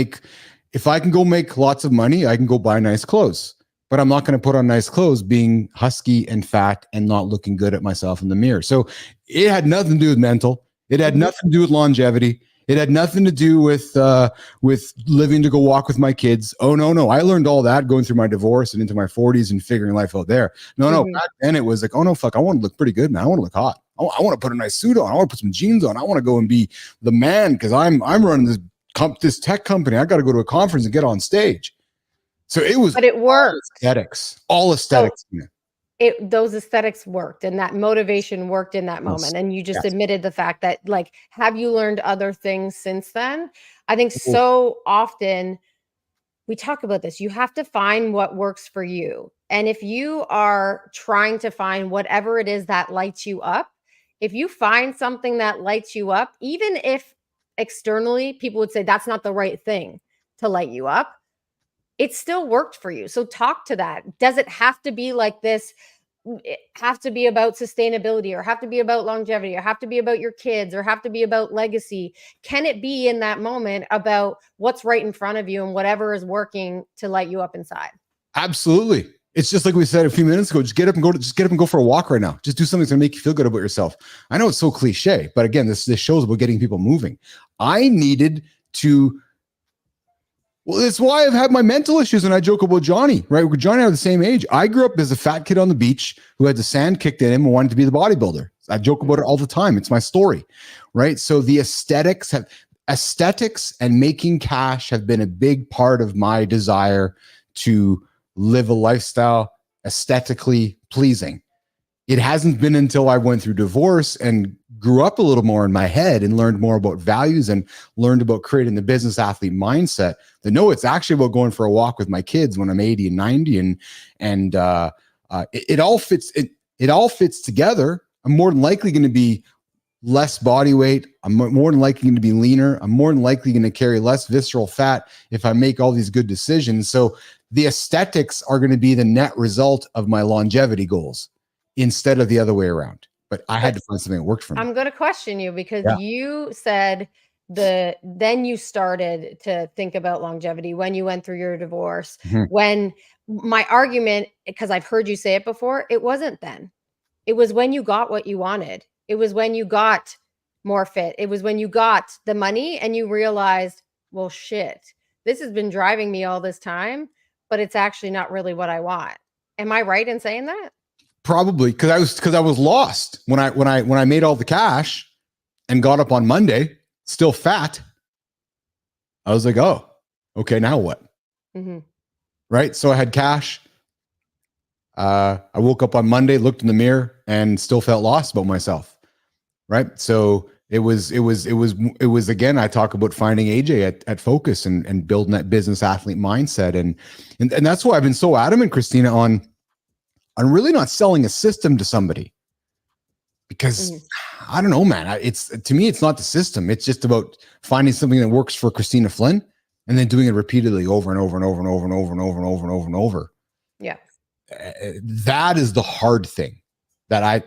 go make lots of money, I can go buy nice clothes, but I'm not going to put on nice clothes being husky and fat and not looking good at myself in the mirror. So it had nothing to do with mental. It had nothing to do with longevity. It had nothing to do with living to go walk with my kids. Oh, no. I learned all that going through my divorce and into my 40s and figuring life out there. No. Back then it was like, oh, no, fuck. I want to look pretty good, man. I want to look hot. I want to put a nice suit on. I want to put some jeans on. I want to go and be the man because I'm running this tech company. I got to go to a conference and get on stage. So it was. But it worked. All aesthetics. So those aesthetics worked, and that motivation worked in that moment. And you just admitted the fact that, like, have you learned other things since then? I think so often we talk about this. You have to find what works for you. And if you are trying to find whatever it is that lights you up, if you find something that lights you up, even if externally people would say that's not the right thing to light you up, it still worked for you. So talk to that. Does it have to be like this? It have to be about sustainability, or have to be about longevity, or have to be about your kids, or have to be about legacy? Can it be in that moment about what's right in front of you and whatever is working to light you up inside? Absolutely. It's just like we said a few minutes ago, just get up and go for a walk right now. Just do something that's gonna make you feel good about yourself. I know it's so cliche, but again, this show's about getting people moving. I needed to. Well, that's why I've had my mental issues, and I joke about Johnny, right? Johnny and I are the same age. I grew up as a fat kid on the beach who had the sand kicked in him and wanted to be the bodybuilder. I joke about it all the time. It's my story, right? So the aesthetics and making cash have been a big part of my desire to live a lifestyle aesthetically pleasing. it hasn't been until I went through divorce and grew up a little more in my head and learned more about values and learned about creating the business athlete mindset that no, it's actually about going for a walk with my kids when I'm 80 and 90 and it all fits. It all fits together. I'm more than likely going to be less body weight. I'm more than likely going to be leaner. I'm more than likely going to carry less visceral fat if I make all these good decisions. So the aesthetics are going to be the net result of my longevity goals instead of the other way around. But I had to find something that worked for me. I'm going to question you because you said then you started to think about longevity when you went through your divorce. When my argument, because I've heard you say it before, it wasn't then. It was when you got what you wanted. It was when you got more fit. It was when you got the money and you realized, well, shit, this has been driving me all this time, but it's actually not really what I want. Am I right in saying that? Probably because I was lost when I made all the cash and got up on Monday, still fat. I was like, oh, okay, now what? Right. So I had cash. I woke up on Monday, looked in the mirror, and still felt lost about myself. Right. So it was again, I talk about finding AJ at Focus and building that business athlete mindset. And that's why I've been so adamant, Kristina, on really not selling a system to somebody, because I don't know, man, to me, it's not the system. It's just about finding something that works for Kristina Flynn and then doing it repeatedly over and over and over and over and over and over and over and over and over. Yeah. That is the hard thing. That's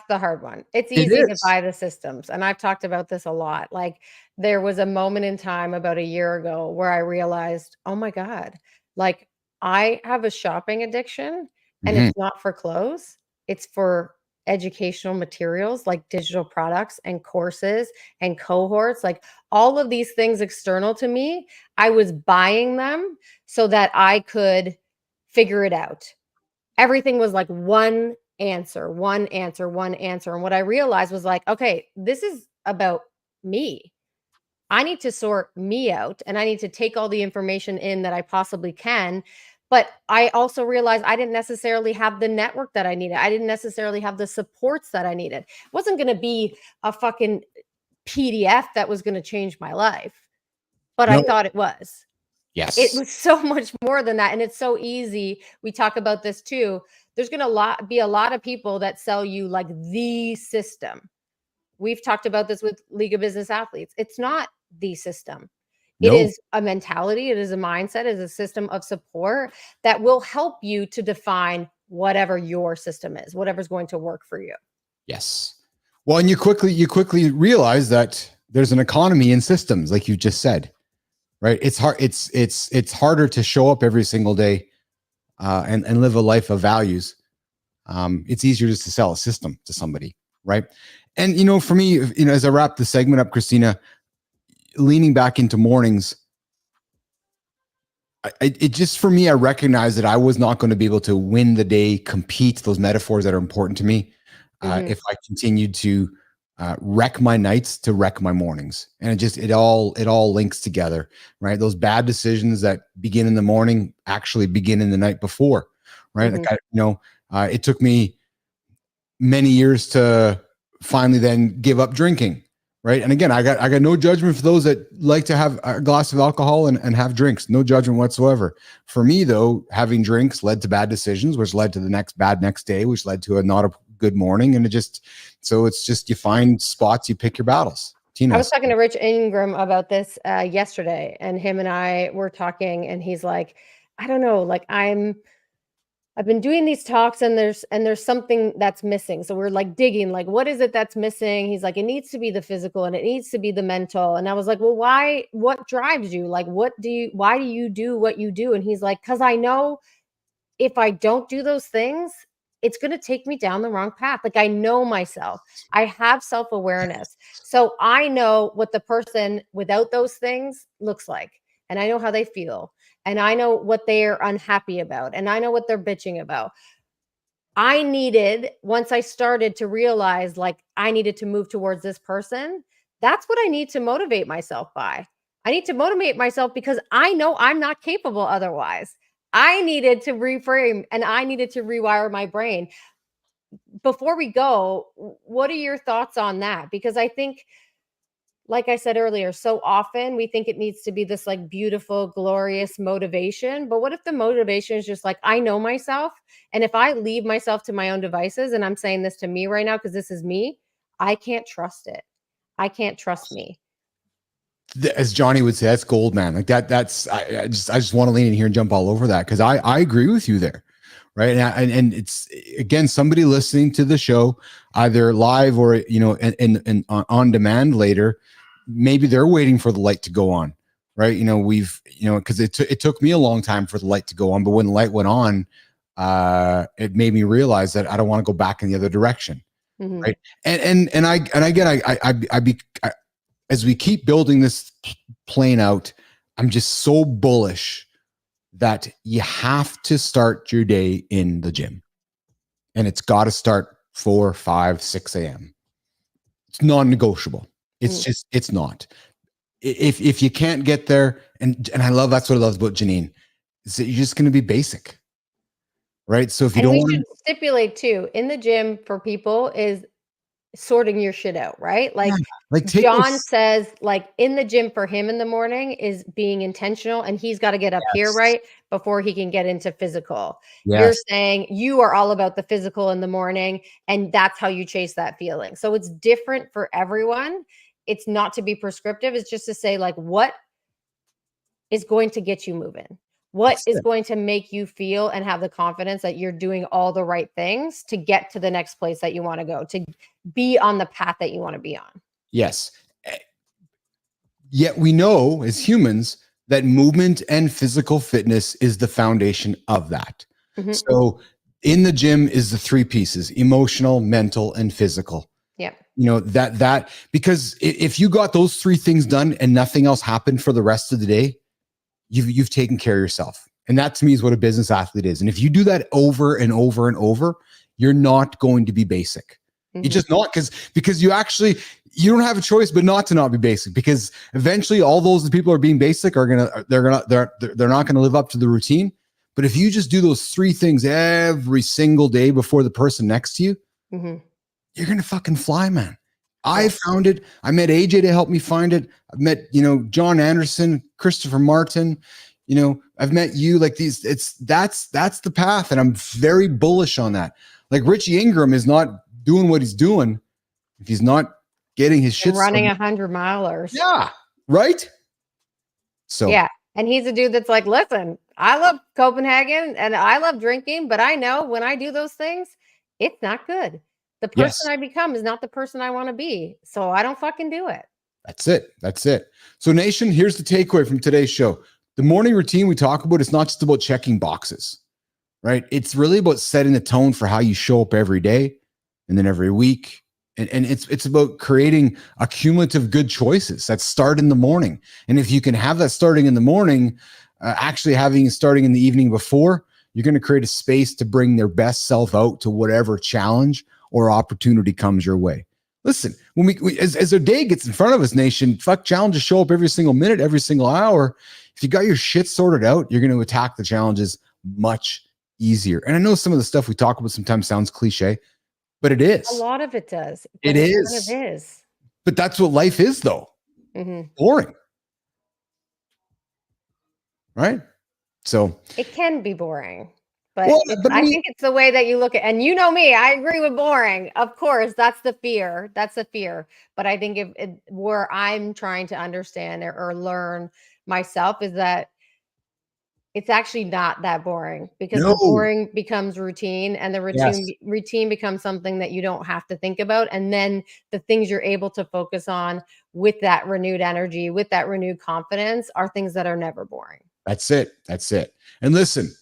the hard one. It's easy to buy the systems. And I've talked about this a lot. Like there was a moment in time about a year ago where I realized, oh my God, like I have a shopping addiction and it's not for clothes. It's for educational materials like digital products and courses and cohorts, like all of these things external to me. I was buying them so that I could figure it out. Everything was like one answer. And what I realized was like, okay, this is about me. I need to sort me out and I need to take all the information in that I possibly can. But I also realized I didn't necessarily have the network that I needed. I didn't necessarily have the supports that I needed. It wasn't going to be a fucking PDF that was going to change my life, but I thought it was. Yes. It was so much more than that. And it's so easy. We talk about this too. There's going to be a lot of people that sell you like the system. We've talked about this with League of Business Athletes. It's not the system. It is a mentality. It is a mindset. It is a system of support that will help you to define whatever your system is, whatever's going to work for you. Yes. Well, and you quickly realize that there's an economy in systems, like you just said, right? It's hard. It's harder to show up every single day and live a life of values. It's easier just to sell a system to somebody, right? And for me, as I wrap the segment up, Kristina, leaning back into mornings, it just, for me, I recognize that I was not going to be able to win the day, compete, those metaphors that are important to me, if I continued to wreck my nights to wreck my mornings. And it all links together, right? Those bad decisions that begin in the morning actually begin in the night before, right? Like it took me many years to finally then give up drinking. Right. And again, I got no judgment for those that like to have a glass of alcohol and have drinks. No judgment whatsoever. For me, though, having drinks led to bad decisions, which led to the next day, which led to not a good morning. And it's just you find spots, you pick your battles. Tina. I was talking to Rich Ingram about this yesterday, and him and I were talking, and he's like, I don't know, like I've been doing these talks and there's something that's missing. So we're like digging, like, what is it that's missing? He's like, it needs to be the physical and it needs to be the mental. And I was like, well, what drives you? Like, why do you do what you do? And he's like, because I know if I don't do those things, it's going to take me down the wrong path. Like, I know myself. I have self-awareness. So I know what the person without those things looks like. And I know how they feel. And I know what they're unhappy about. And I know what they're bitching about. I needed, once I started to realize, like, I needed to move towards this person, that's what I need to motivate myself by. I need to motivate myself because I know I'm not capable otherwise. I needed to reframe and I needed to rewire my brain. before we go, what are your thoughts on that? Because I think, like I said earlier, so often we think it needs to be this like beautiful, glorious motivation. But what if the motivation is just like, I know myself. And if I leave myself to my own devices, and I'm saying this to me right now, because this is me, I can't trust it. I can't trust me. As Johnny would say, that's gold, man. Like that's I just want to lean in here and jump all over that, because I agree with you there, right? And it's, again, somebody listening to the show either live or and on demand later, maybe they're waiting for the light to go on, right? Because it took me a long time for the light to go on, but when the light went on, it made me realize that I don't want to go back in the other direction, right? And as we keep building this plane out, I'm just so bullish that you have to start your day in the gym, and it's got to start 4, 5, 6 a.m. It's non-negotiable. It's not. If you can't get there, and that's what I love about Jeanine, is that you're just going to be basic, right? So if you don't, we should stipulate too, in the gym for people is sorting your shit out, right? Like John says, like in the gym for him in the morning is being intentional, and he's got to get up here, right, before he can get into physical. You're saying you are all about the physical in the morning, and that's how you chase that feeling. So it's different for everyone. It's not to be prescriptive. It's just to say, like, what is going to get you moving? What is going to make you feel and have the confidence that you're doing all the right things to get to the next place that you want to go, to be on the path that you want to be on? Yes. Yet we know as humans that movement and physical fitness is the foundation of that. So in the gym is the 3 pieces: emotional, mental, and physical. Yeah. That because if you got those 3 things done and nothing else happened for the rest of the day, you've taken care of yourself. And that to me is what a business athlete is. And if you do that over and over and over, you're not going to be basic. You're just not, because you don't have a choice but not to not be basic, because eventually all those people who are being basic they're not going to live up to the routine. But if you just do those 3 things every single day before the person next to you, you're going to fucking fly, man. I found it. I met AJ to help me find it. I've met, Jon Andersen, Christopher Martin, I've met you. Like that's the path. And I'm very bullish on that. Like Richie Ingram is not doing what he's doing if he's not getting his shit running 100-milers. Yeah. Right. So yeah. And he's a dude that's like, listen, I love Copenhagen and I love drinking, but I know when I do those things, it's not good. The person I become is not the person I want to be. So I don't fucking do it. That's it. So nation, here's the takeaway from today's show. The morning routine we talk about, it's not just about checking boxes, right? It's really about setting the tone for how you show up every day and then every week. And it's about creating a cumulative good choices that start in the morning. And if you can have that starting in the morning, actually having it starting in the evening before, you're going to create a space to bring their best self out to whatever challenge or opportunity comes your way. Listen, when we as our day gets in front of us, nation, challenges show up every single minute, every single hour. If you got your shit sorted out, you're going to attack the challenges much easier. And I know some of the stuff we talk about sometimes sounds cliche, but it is. A lot of it does. It is. It is. But that's what life is, though. Boring. Right? So it can be boring. But I think it's the way that you look at, and you know me, I agree with boring. Of course, that's the fear. But I think where I'm trying to understand or learn myself is that it's actually not that boring, because the boring becomes routine, and the routine becomes something that you don't have to think about. And then the things you're able to focus on with that renewed energy, with that renewed confidence, are things that are never boring. That's it. And listen,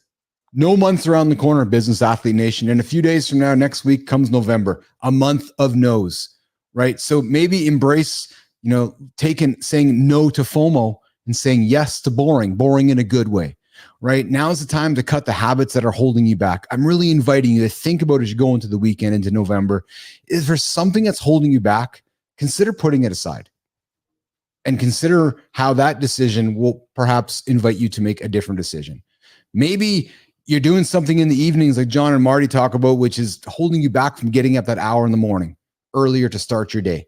no months around the corner, Business Athlete Nation. In a few days from now, next week comes November, a month of no's, right? So maybe embrace, saying no to FOMO and saying yes to boring in a good way, right? Now is the time to cut the habits that are holding you back. I'm really inviting you to think about as you go into the weekend, into November, is there something that's holding you back? Consider putting it aside and consider how that decision will perhaps invite you to make a different decision. Maybe you're doing something in the evenings like Jon and Marty talk about, which is holding you back from getting up that hour in the morning earlier to start your day.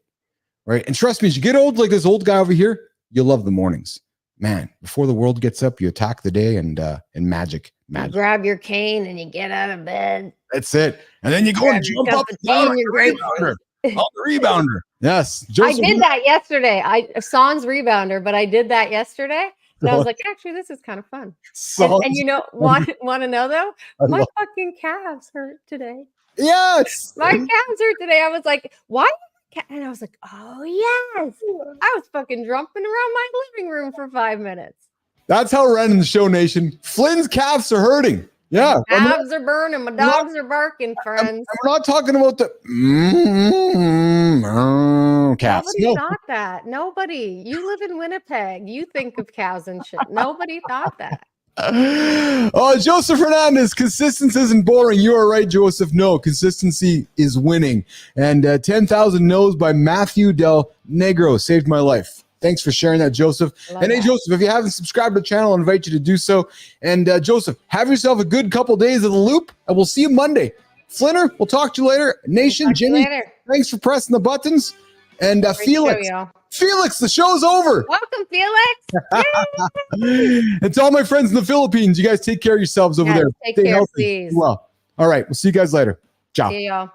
Right. And trust me, as you get old, like this old guy over here, you'll love the mornings. Man, before the world gets up, you attack the day and magic. You grab your cane and you get out of bed. That's it. And then you go and jump up on the rebounder. Yes. Joseph, I did that yesterday. Sans rebounder, but I did that yesterday. And I was like, actually, this is kind of fun. And you know, want to know though? My fucking calves hurt today. Yes. My calves hurt today. I was like, why? And I was like, oh, yes. I was fucking jumping around my living room for 5 minutes. That's how we're ending the show, Nation. Flynn's calves are hurting. Yeah. My calves are burning. My dogs are barking, friends. We're not talking about the calves. Nobody thought that. Nobody. You live in Winnipeg. You think of cows and shit. Nobody thought that. Oh, Joseph Hernandez, consistency isn't boring. You are right, Joseph. No, consistency is winning. And 10,000 No's by Matthew Del Negro saved my life. Thanks for sharing that, Joseph. Hey, Joseph, if you haven't subscribed to the channel, I invite you to do so. And Joseph, have yourself a good couple days of the loop, and we'll see you Monday. Flinner, we'll talk to you later. Nation, Jimmy, thanks for pressing the buttons. And Felix. Felix, the show's over. Welcome, Felix. And to all my friends in the Philippines, you guys take care of yourselves over there. Take care, please. Well, all right. We'll see you guys later. Ciao. See y'all.